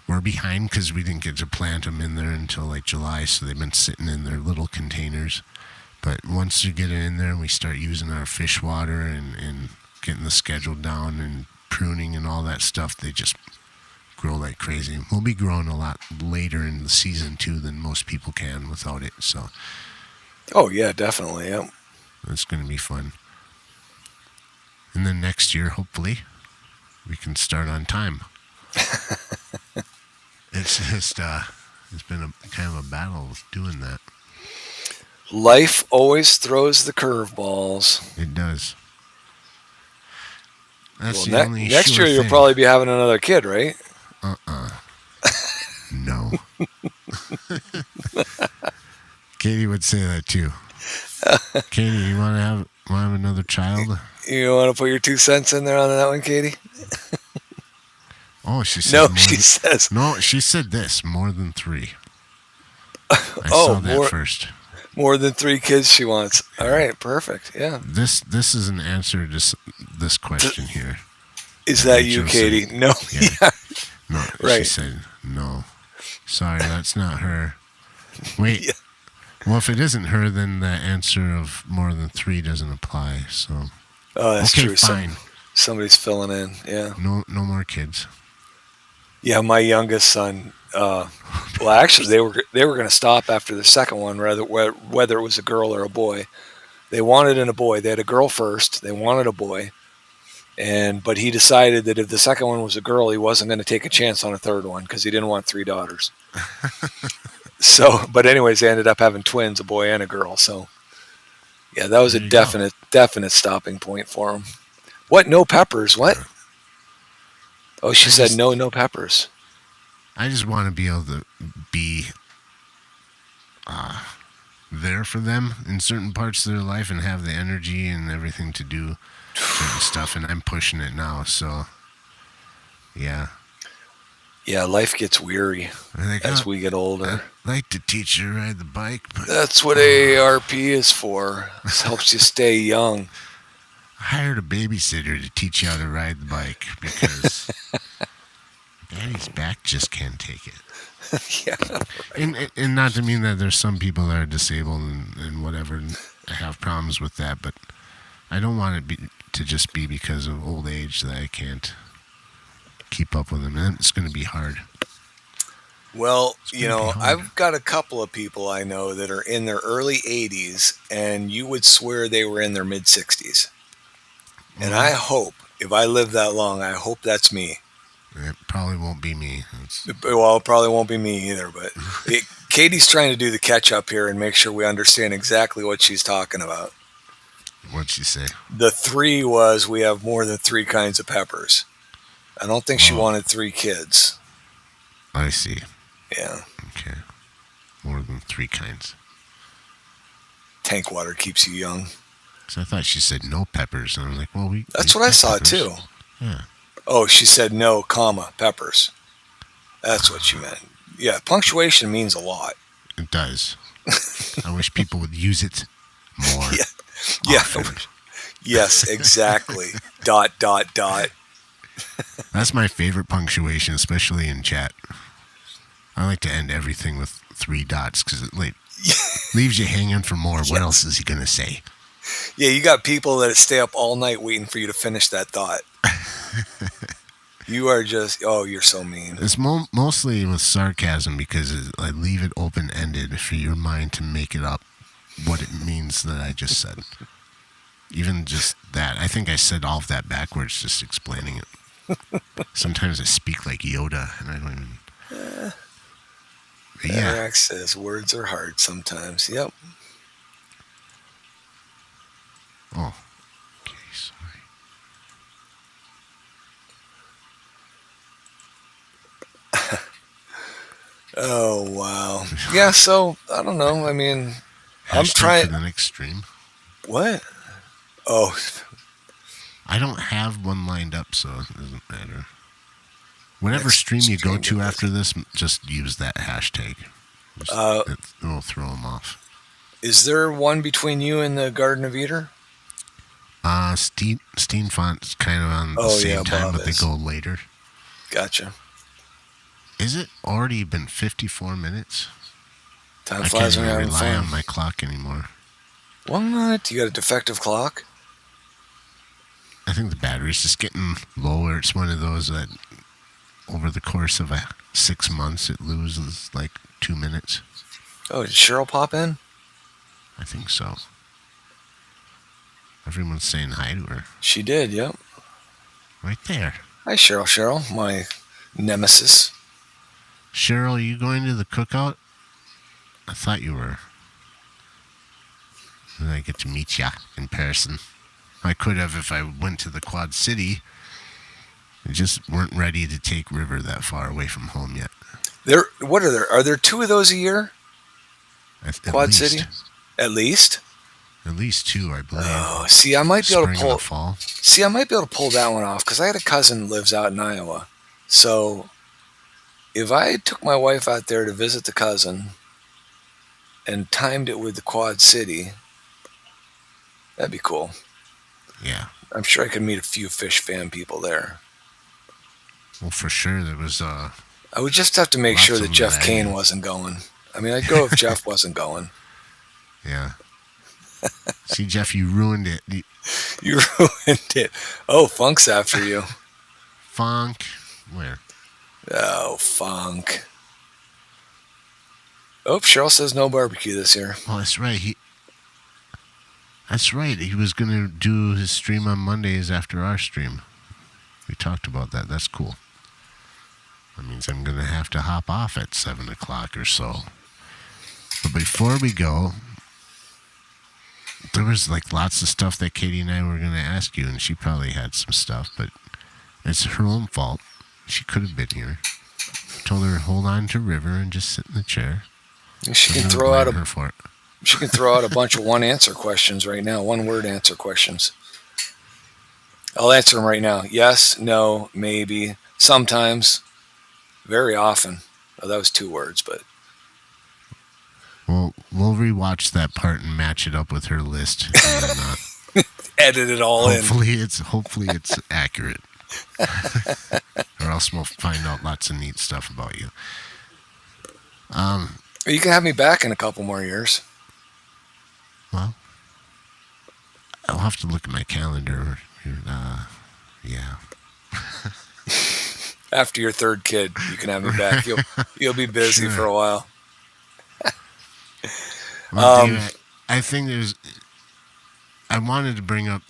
we're behind because we didn't get to plant them in there until like July, so they've been sitting in their little containers. But once you get it in there and we start using our fish water and getting the schedule down and pruning and all that stuff, they just grow like crazy. We'll be growing a lot later in the season too than most people can without it. So. Oh yeah, definitely. Yeah. It's going to be fun. And then next year, hopefully, we can start on time. It's just it's been a kind of a battle doing that. Life always throws the curveballs. It does. That's well, the only next sure year you'll thing. probably be having another kid, right? No. Katie would say that too. Katie, you want to have another child? You want to put your 2 cents in there on that one, Katie? Oh, she said No, more she than. says, No, she said this more than 3. I oh, saw that first. more than 3 kids she wants. All Yeah. right, perfect. Yeah. This is an answer to this Th- question here. Is That that you, Rachel Katie? said. No. Yeah. Yeah. No, she Right. said no. Sorry, that's not her. Wait. Yeah. Well, if it isn't her, then the answer of more than 3 doesn't apply. So Oh, that's okay, true. fine. Somebody's filling in. Yeah. No more kids. Yeah. My youngest son. Well, actually, they were going to stop after the second one, whether it was a girl or a boy. They wanted a boy. They had a girl first. They wanted a boy, but he decided that if the second one was a girl, he wasn't going to take a chance on a third one because he didn't want 3 daughters. So, but anyways, they ended up having twins, a boy and a girl. So, yeah, that was a There you go. definite stopping point for him. What? No peppers? What? Oh, she said no peppers. I just want to be able to be there for them in certain parts of their life and have the energy and everything to do certain stuff. And I'm pushing it now. So, yeah. Yeah, life gets weary as we get older. I'd like to teach you to ride the bike, but That's what AARP is for. It helps you stay young. I hired a babysitter to teach you how to ride the bike because Daddy's back just can't take it. Yeah. And not to mean that there's some people that are disabled and whatever and have problems with that, but I don't want it to just be because of old age that I can't keep up with them. And it's going to be hard. Well, gonna be hard. I've got a couple of people I know that are in their early 80s, and you would swear they were in their mid 60s. And I hope, if I live that long, I hope that's me. It probably won't be me. Well, it probably won't be me either, but Katie's trying to do the catch up here and make sure we understand exactly what she's talking about. What'd she say? The 3 was we have more than 3 kinds of peppers. I don't think she wanted 3 kids. I see. Yeah. Okay. More than 3 kinds. Tank water keeps you young. So I thought she said no peppers. And I was like, well, That's what I saw too. Yeah. Oh, she said no, peppers. That's what she meant. Yeah, punctuation means a lot. It does. I wish people would use it more. Yeah. often. Yes, exactly. ... That's my favorite punctuation, especially in chat. I like to end everything with 3 dots because it leaves you hanging for more. What else is he going to say? Yeah, you got people that stay up all night waiting for you to finish that thought. You are just, you're so mean. It's mostly with sarcasm because I leave it open-ended for your mind to make it up what it means that I just said. Even just that. I think I said all of that backwards just explaining it. Sometimes I speak like Yoda and I don't even... Yeah. Eric says words are hard sometimes. Yep. Oh. Okay, sorry. Oh, wow. Yeah, so, I don't know. I mean, I'm trying... For the next stream. What? Oh. I don't have one lined up, so it doesn't matter. Whatever stream you go to after this, just use that hashtag. It'll throw them off. Is there one between you and the Garden of Eden? Steen Font's kind of on the same time, but they go later. Gotcha. Is it already been 54 minutes? Time flies when you're having fun. I can't rely on my clock anymore. What? You got a defective clock? I think the battery's just getting lower. It's one of those that over the course of 6 months, it loses like 2 minutes. Oh, did Cheryl pop in? I think so. Everyone's saying hi to her. She did, yep. Right there. Hi, Cheryl. Cheryl, my nemesis. Cheryl, are you going to the cookout? I thought you were. And I get to meet ya in person. I could have if I went to the Quad City. I just weren't ready to take River that far away from home yet. What are there? Are there 2 of those a year? At Quad least. City? At least? At least 2, I believe. Oh, see, I might be able to Spring and pull. a fall. See, I might be able to pull that one off because I had a cousin who lives out in Iowa. So if I took my wife out there to visit the cousin and timed it with the Quad City, that'd be cool. Yeah. I'm sure I could meet a few Fish fan people there. Well, for sure, there was I would just have to make Lots sure of that Jeff Kane medallions. wasn't going. I mean, I'd go if Jeff wasn't going. yeah. See, Jeff, you ruined it. You ruined it. Oh, Funk's after you. Funk. Where? Oh, Funk. Oh, Cheryl says no barbecue this year. Oh, that's right. That's right. He was going to do his stream on Mondays after our stream. We talked about that. That's cool. That means I'm going to have to hop off at 7 o'clock or so. But before we go, there was like lots of stuff that Katie and I were going to ask you, and she probably had some stuff, but it's her own fault. She could have been here. Told her to hold on to River and just sit in the chair. She can throw out a bunch of one-answer questions right now, one-word answer questions. I'll answer them right now. Yes, no, maybe, sometimes, very often. Oh, that was 2 words, but Well, we'll rewatch that part and match it up with her list. And then, edit it all in. Hopefully it's accurate. Or else we'll find out lots of neat stuff about you. You can have me back in a couple more years. Well, I'll have to look at my calendar. Yeah. After your 3rd kid, you can have me back. You'll be busy Sure. for a while. Well, Dave, I think I wanted to bring up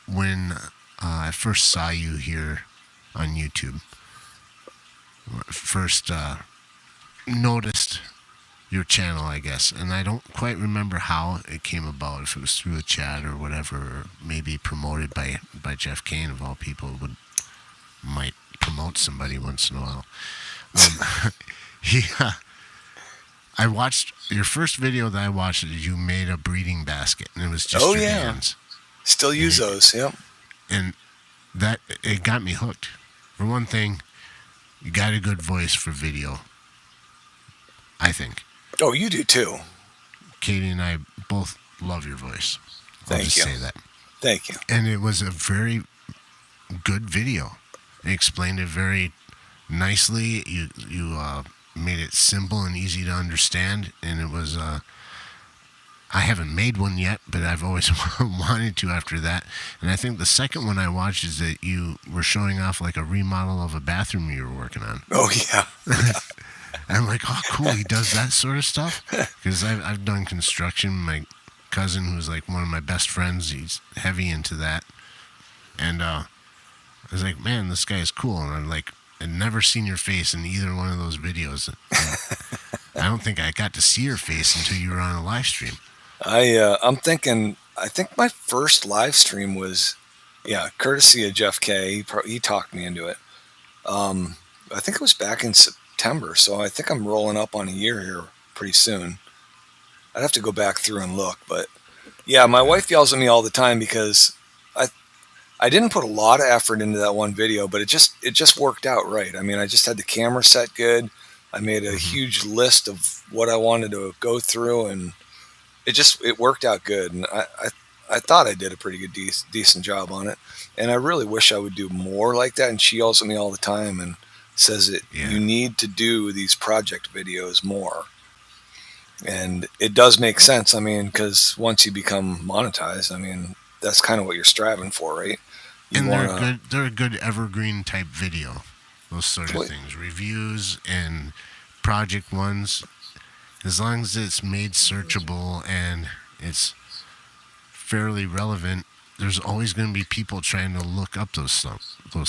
when I first saw you here on YouTube. First noticed your channel, I guess, and I don't quite remember how it came about. If it was through a chat or whatever, or maybe promoted by Jeff Kane of all people, might promote somebody once in a while. I watched your first video that I watched. You made a breeding basket, and it was just your hands. Still use those, yep. And that it got me hooked. For one thing, you got a good voice for video, I think. Oh, you do too. Katie and I both love your voice. Thank you. Say that. Thank you. And it was a very good video. It explained it very nicely. You made it simple and easy to understand, and it was. I haven't made one yet, but I've always wanted to after that. And I think the second one I watched is that you were showing off like a remodel of a bathroom you were working on. Oh, yeah. I'm like, oh, cool. He does that sort of stuff. Because I've done construction. My cousin, who's like one of my best friends, he's heavy into that. And I was like, man, this guy is cool. And I'm like, I'd never seen your face in either one of those videos. I don't think I got to see your face until you were on a live stream. I'm thinking, I think my first live stream was, courtesy of Jeff K. He talked me into it. I think it was back in September, so I think I'm rolling up on a year here pretty soon. I'd have to go back through and look, but yeah, my wife yells at me all the time because I didn't put a lot of effort into that one video, but it just worked out right. I mean, I just had the camera set good. I made a huge list of what I wanted to go through, and it worked out good. And I thought I did a pretty good, decent job on it. And I really wish I would do more like that. And she yells at me all the time and says that you need to do these project videos more. And it does make sense. I mean, because once you become monetized, I mean, that's kind of what you're striving for, right? They're a good evergreen type video. Those sort of things. Reviews and project ones. As long as it's made searchable and it's fairly relevant, there's always going to be people trying to look up those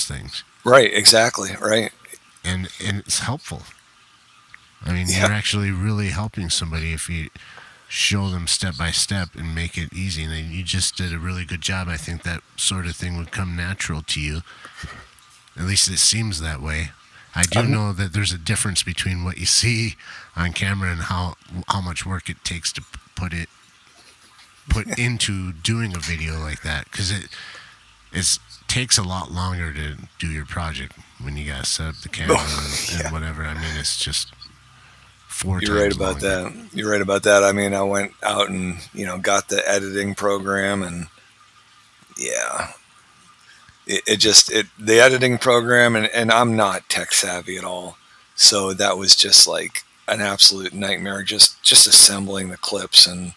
things. Right, exactly, right. And it's helpful. I mean, you're actually really helping somebody if you show them step by step and make it easy. And you just did a really good job. I think that sort of thing would come natural to you. At least it seems that way. I do know that there's a difference between what you see on camera and how much work it takes to put it put into doing a video like that, because it takes a lot longer to do your project when you gotta set up the camera and whatever. I mean, it's just 4 You're right times about longer. that. You're right about that. I mean, I went out and got the editing program, and yeah, the editing program, and I'm not tech savvy at all, so that was just like an absolute nightmare. Just assembling the clips, and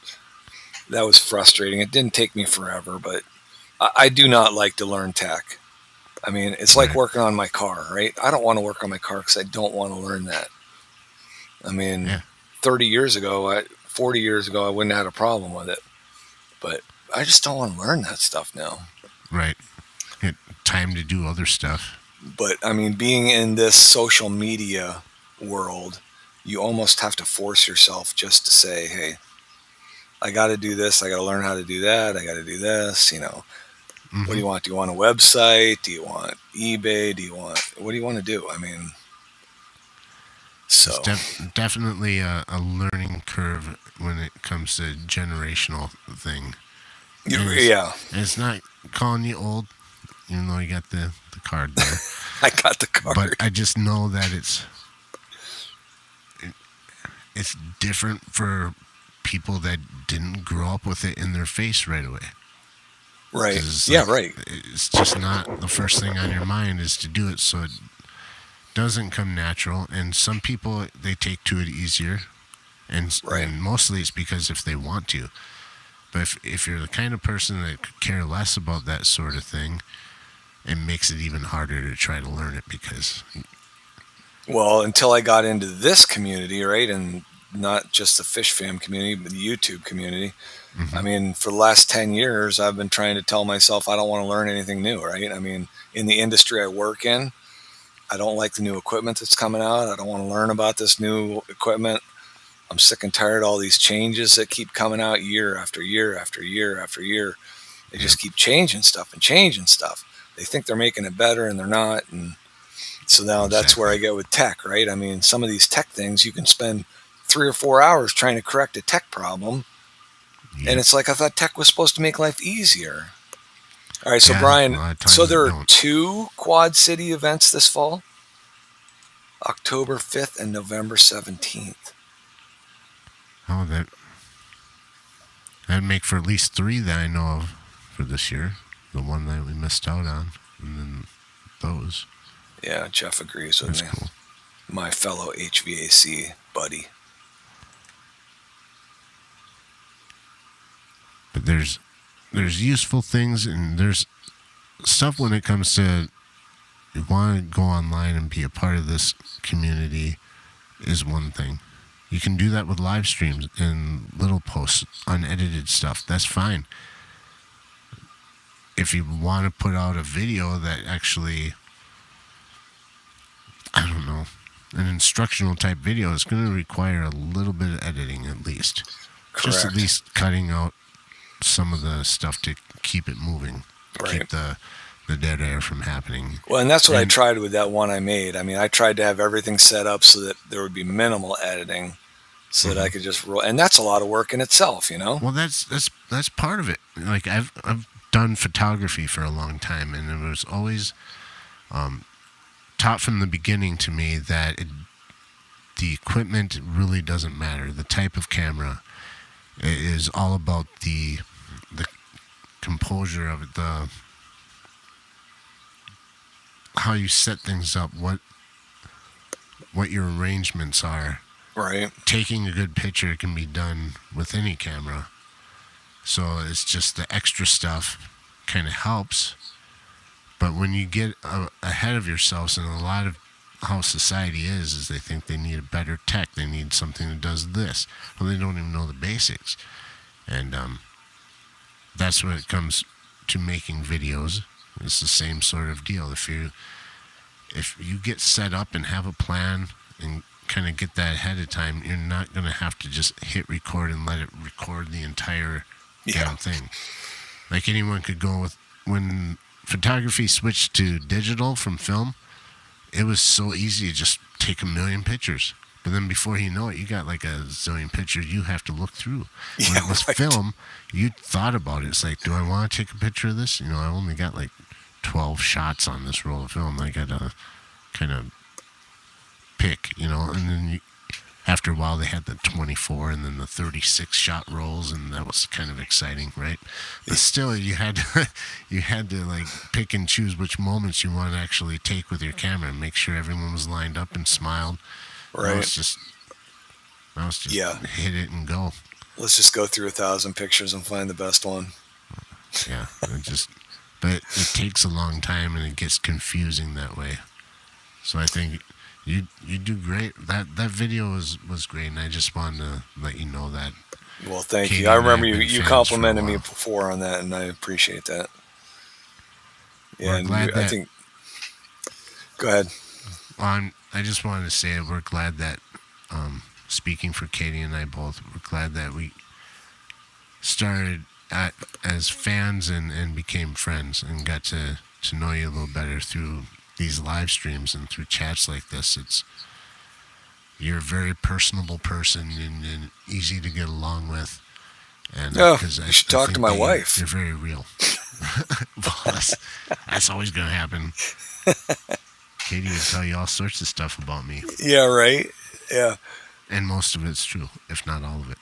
that was frustrating. It didn't take me forever, but I do not like to learn tech. I mean, it's like Right. working on my car, right? I don't want to work on my car because I don't want to learn that. I mean, Yeah. 30 years ago, 40 years ago, I wouldn't have had a problem with it. But I just don't want to learn that stuff now. Right. Get time to do other stuff. But I mean, being in this social media world, you almost have to force yourself just to say, hey, I got to do this. I got to learn how to do that. I got to do this. What do Hmm. you want? Do you want a website? Do you want eBay? What do you want to do? I mean, It's so, definitely a learning curve when it comes to generational thing. yeah, And it's not calling you old, even though you got the card there. I got the But card. I just know that it's different for people that didn't grow up with it in their face right away. Right. 'Cause it's Yeah, like right. it's just not the first thing on your mind is to do it, so it doesn't come natural. And some people they take to it easier, Right. and mostly it's because if they want to. But if you're the kind of person that could care less about that sort of thing, it makes it even harder to try to learn it because Well, until I got into this community, right, and not just the Fish Fam community, but the YouTube community. I hmm mean, for the last 10 years, I've been trying to tell myself I don't want to learn anything new, right? I mean, in the industry I work in, I don't like the new equipment that's coming out. I don't want to learn about this new equipment. I'm sick and tired of all these changes that keep coming out year after year after year after year. They yeah, just keep changing stuff and changing stuff. They think they're making it better and they're not. And so now that's where exactly. I get with tech, right? I mean, some of these tech things, you can spend 3 or 4 hours trying to correct a tech problem. And Yep. it's like, I thought tech was supposed to make life easier. All right. So, Yeah, a Brian, lot of so times there it are don't. 2 Quad City events this fall, October 5th and November 17th. Oh, that'd make for at least 3 that I know of for this year. The one that we missed out on, and then those. Yeah, Jeff agrees with That's me. cool. My fellow HVAC buddy. But there's useful things and there's stuff when it comes to you want to go online and be a part of this community is one thing. You can do that with live streams and little posts, unedited stuff. That's fine. If you want to put out a video that actually, I don't know, an instructional type video, it's going to require a little bit of editing at least. Just at Correct. least cutting out some of the stuff to keep it moving, Right. keep the dead air from happening. Well, and that's what I And tried with that one I made. I mean, I tried to have everything set up so that there would be minimal editing so that I mhm. could just roll. And that's a lot of work in itself, you know? Well, that's part of it. Like I've done photography for a long time, and it was always taught from the beginning to me that the equipment really doesn't matter. The type of camera is all about the composure of it, the how you set things up, what your arrangements are. Right. Taking a good picture can be done with any camera. So it's just the extra stuff kind of helps. But when you get ahead of yourselves, and a lot of how society is they think they need a better tech. They need something that does this. Well, they don't even know the basics. And that's when it comes to making videos. It's the same sort of deal. If you get set up and have a plan and kind of get that ahead of time, you're not going to have to just hit record and let it record the entire Yeah. damn thing. Like anyone could go with when photography switched to digital from film, it was so easy to just take a million pictures. But then before you know it, you got like a zillion pictures you have to look through. When Yeah, it was right. film, you thought about it. It's like, do I want to take a picture of this? I only got like 12 shots on this roll of film. I got to kind of pick, and then after a while they had the 24 and then the 36 shot rolls, and that was kind of exciting, right? But still, you had to like pick and choose which moments you want to actually take with your camera and make sure everyone was lined up and smiled. Now Right. it's just now it's just Yeah. hit it and go. Let's just go through 1,000 pictures and find the best one. Yeah, but it takes a long time and it gets confusing that way. So I think you do great. That video was great, and I just wanted to let you know that Well, thank you. Katie I and I remember have you, been you fans for a complimented me while. before on that, and I appreciate that. Yeah, We're and you, glad I that think. Go ahead. I just wanted to say we're glad that speaking for Katie and I both, we're glad that we started as fans and became friends and got to know you a little better through these live streams and through chats like this. You're a very personable person and easy to get along with, and Oh, because you should I talk to think my that wife. you're very real. Well, that's always gonna happen. Katie would tell you all sorts of stuff about me, Yeah, right. Yeah. and most of it's true, if not all of it.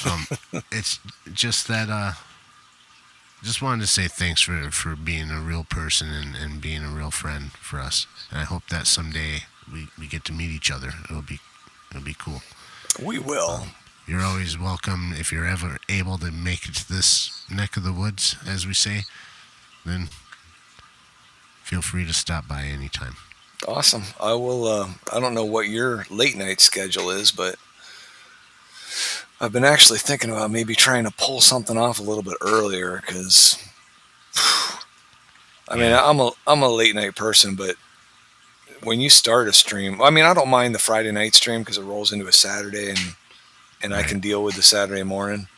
Um, it's just that just wanted to say thanks for being a real person and being a real friend for us. And I hope that someday we get to meet each other. It'll be cool. We will. You're always welcome if you're ever able to make it to this neck of the woods, as we say. Then feel free to stop by anytime. Awesome. I will. I don't know what your late night schedule is, but I've been actually thinking about maybe trying to pull something off a little bit earlier because I mean Yeah. I'm a late night person, but when you start a stream, I mean I don't mind the Friday night stream because it rolls into a Saturday and I Right. can deal with the Saturday morning.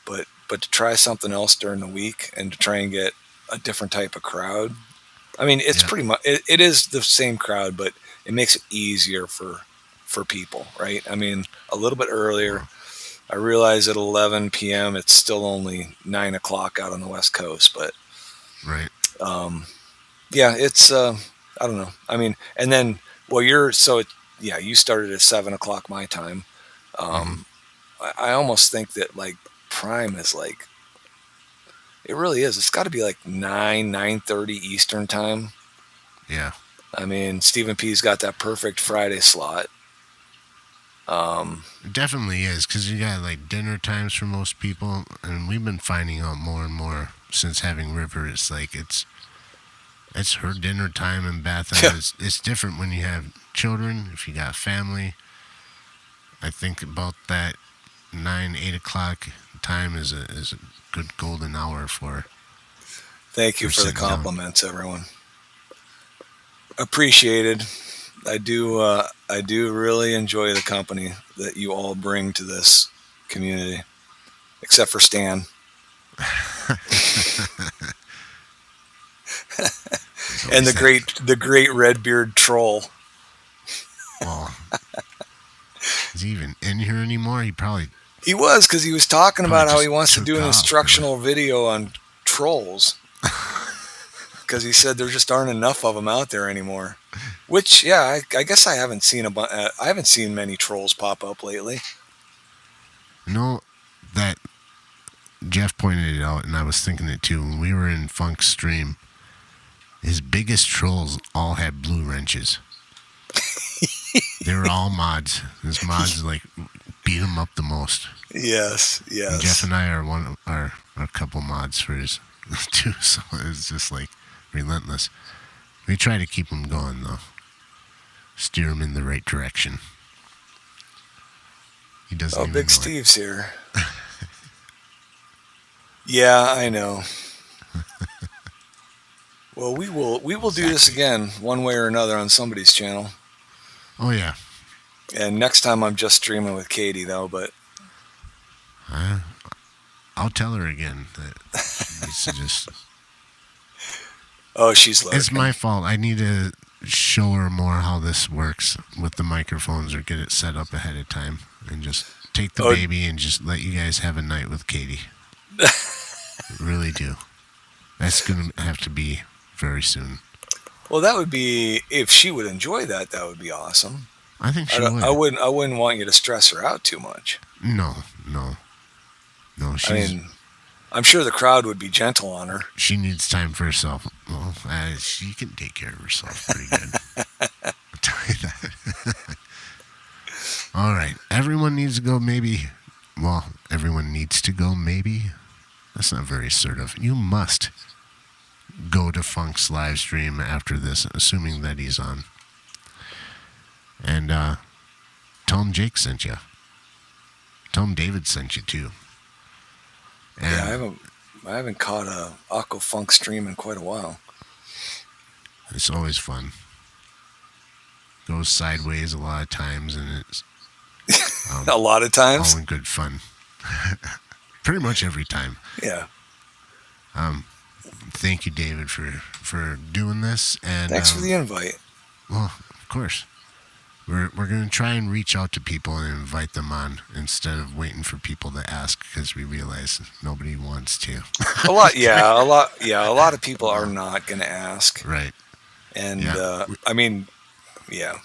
But to try something else during the week and to try and get a different type of crowd. I mean, it's Yeah. pretty much it is the same crowd, but it makes it easier for people, right? I mean, a little bit earlier. Well, I realize at 11 p.m. it's still only 9 o'clock out on the West Coast, but right. um, yeah, it's I don't know. I mean, and then well, yeah, you started at 7 o'clock my time. Hmm. Um, I almost think that like prime is like it really is. It's got to be like 9:30 Eastern time. Yeah. I mean, Stephen P's got that perfect Friday slot. Um, It definitely is because you got like dinner times for most people, and we've been finding out more and more since having River. It's like it's her dinner time and bath time. yeah, It's different when you have children. If you got family, I think about that 9, 8 o'clock time is a good golden hour thank you for for the sitting down. compliments, everyone. Appreciated. I do really enjoy the company that you all bring to this community, except for Stan. There's And always that. the great Redbeard troll. Well, is he even in here anymore? He He was because he was talking probably about how he just wants to do took an off. instructional video on trolls because he said there just aren't enough of them out there anymore. Which, yeah, I guess I haven't seen I haven't seen many trolls pop up lately. No, that Jeff pointed it out, and I was thinking it too. When we were in Funk's stream, his biggest trolls all had blue wrenches. They were all mods. His mods like beat him up the most. Yes, And Jeff yes. and I are a couple mods for his too, so it's just like relentless. We try to keep him going though, steer him in the right direction. He doesn't Oh, even Big know it. Steve's here. Yeah, I know. Well, we will do this Exactly. again one way or another on somebody's channel. Oh yeah, And next time I'm just streaming with Katie though, but I, I'll tell her again that she needs to just. oh, she's It's lurking. my fault. I need to show her more how this works with the microphones, or get it set up ahead of time, and just take the baby and just let you guys have a night with Katie. Really do. That's going to have to be very soon. Well, that would be, if she would enjoy that, that would be awesome. I think she would. I wouldn't want you to stress her out too much. No. I'm sure the crowd would be gentle on her. She needs time for herself. Well, she can take care of herself pretty good. I'll tell you that. All right. Everyone needs to go, maybe. Well, everyone needs to go, maybe. That's not very assertive. You must go to Funk's live stream after this, assuming that he's on. And tell him Jake sent you. Tell him David sent you, too. And yeah, I haven't caught a Aqua Funk stream in quite a while. It's always fun. Goes sideways a lot of times, and it's a lot of times. All in good fun. Pretty much every time. Yeah. Thank you, David, for doing this. And thanks for the invite. Well, of course. We're going to try and reach out to people and invite them on instead of waiting for people to ask, because we realize nobody wants to. A lot of people are not going to ask. Right. And yeah.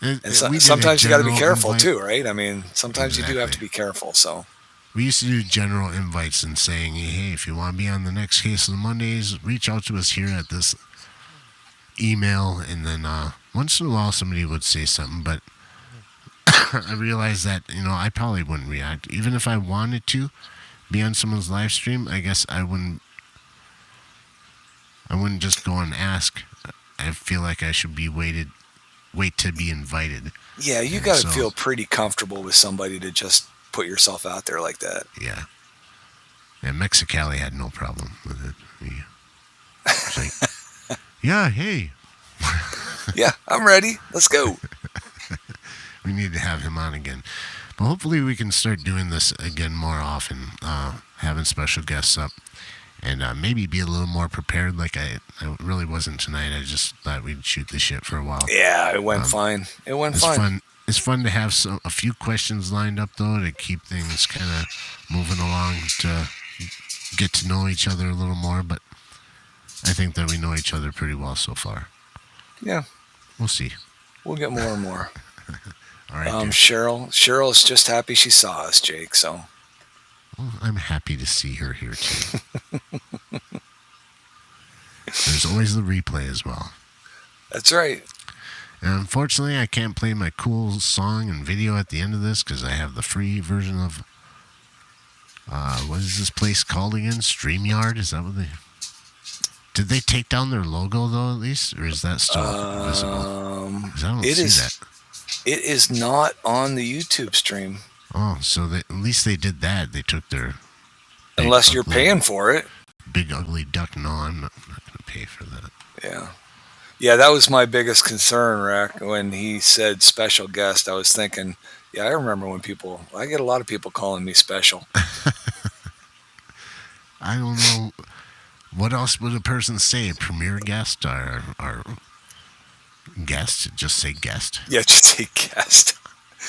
And sometimes you got to be careful too, right? I mean, sometimes you do have to be careful. So we used to do general invites and saying, hey, if you want to be on the next Case of the Mondays, reach out to us here at this email. And then once in a while somebody would say something, but I realized that, I probably wouldn't react. Even if I wanted to be on someone's live stream, I guess I wouldn't just go and ask. I feel like I should be wait to be invited. Yeah, you got to feel pretty comfortable with somebody to just put yourself out there like that. Yeah. And Mexicali had no problem with it. It's like, yeah, hey. Yeah, I'm ready. Let's go. We need to have him on again. But hopefully we can start doing this again more often, having special guests up. And maybe be a little more prepared, like I really wasn't tonight. I just thought we'd shoot the shit for a while. Yeah, it went fine. It went fine. It's fun to have a few questions lined up, though, to keep things kind of moving along, to get to know each other a little more. But I think that we know each other pretty well so far. Yeah. We'll see. We'll get more and more. All right. Cheryl's just happy she saw us, Jake, so... Well, I'm happy to see her here, too. There's always the replay as well. That's right. And unfortunately, I can't play my cool song and video at the end of this because I have the free version of, what is this place called again? StreamYard? Is that what they... Did they take down their logo, though, at least? Or is that still visible? Because I don't see that. It is not on the YouTube stream. Oh, so at least they did that. They took their... Unless you're paying for it. Big ugly duck. No, I'm not going to pay for that. Yeah. Yeah, that was my biggest concern, Rack. When he said special guest, I was thinking, yeah, I remember when I get a lot of people calling me special. I don't know. What else would a person say? A premier guest or guest? Just say guest? Yeah, just say guest.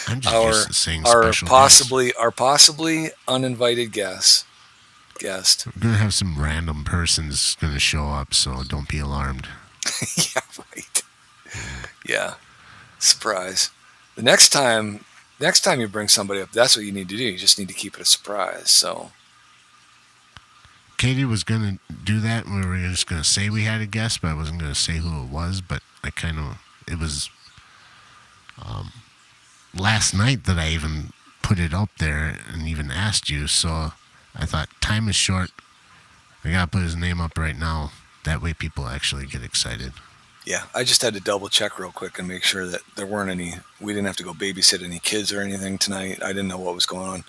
I'm just used to saying special guest. Our possibly uninvited guest. We're going to have some random persons going to show up, so don't be alarmed. Yeah, right. Yeah. Surprise. The next time you bring somebody up, that's what you need to do. You just need to keep it a surprise. So Katie was going to do that. We were just going to say we had a guest, but I wasn't going to say who it was. But it was last night that I even put it up there and even asked you. So I thought, time is short. I got to put his name up right now. That way people actually get excited. Yeah, I just had to double check real quick and make sure that there weren't we didn't have to go babysit any kids or anything tonight. I didn't know what was going on.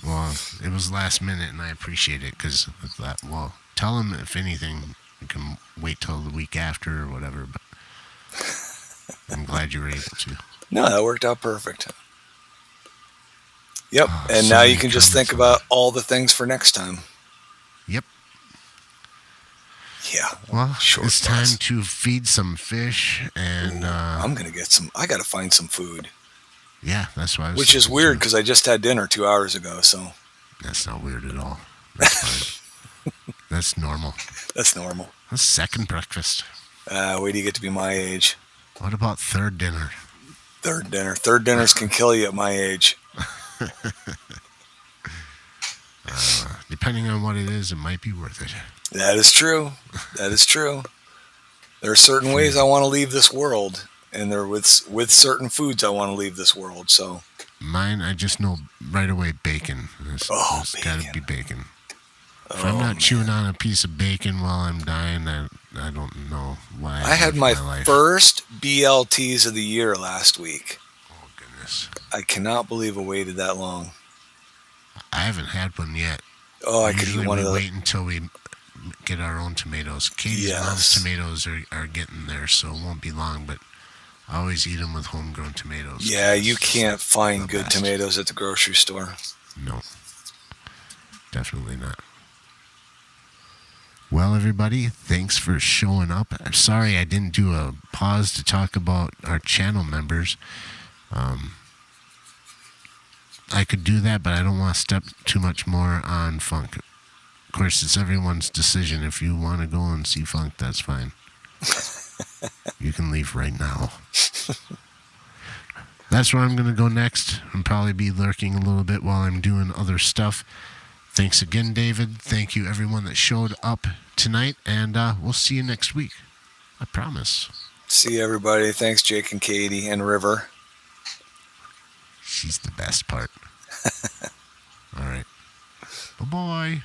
Well, it was last minute, and I appreciate it because I thought, well, tell him if anything, you can wait till the week after or whatever, but I'm glad you were able to. No, that worked out perfect. Yep, and now you can just think about all the things for next time. Yep. Yeah. Well, Short it's bus. time to feed some fish, and Ooh, I'm gonna get some. I gotta find some food, yeah, that's what I was which is thinking weird too. because I just had dinner 2 hours ago. So That's not weird at all. That's fine. That's normal. that's normal. That's second breakfast. Wait till you get to be my age. What about third dinner? Third dinner. Third dinners can kill you at my age. Depending on what it is, it might be worth it. That is true. That is true. There are certain ways I want to leave this world, and there with certain foods I want to leave this world. So Mine, I just know right away bacon. It's got to bacon. be bacon. If Oh, I'm not man. chewing on a piece of bacon while I'm dying, I don't know why. I had lived my life. first BLTs of the year last week. Oh goodness, I cannot believe I waited that long. I haven't had one yet. Oh, I could Usually eat one we of those. wait until we get our own tomatoes. Katie's mom's Yes. tomatoes are getting there, so it won't be long. But I always eat them with homegrown tomatoes. Yeah, you It's can't find the good best. tomatoes at the grocery store. No, definitely not. Well, everybody, thanks for showing up. I'm sorry I didn't do a pause to talk about our channel members. I could do that, but I don't want to step too much more on Funk. Of course, it's everyone's decision. If you want to go and see Funk, that's fine. You can leave right now. That's where I'm going to go next and probably be lurking a little bit while I'm doing other stuff. Thanks again, David. Thank you, everyone that showed up tonight, and we'll see you next week. I promise. See everybody. Thanks, Jake and Katie and River. She's the best part. All right. Bye-bye.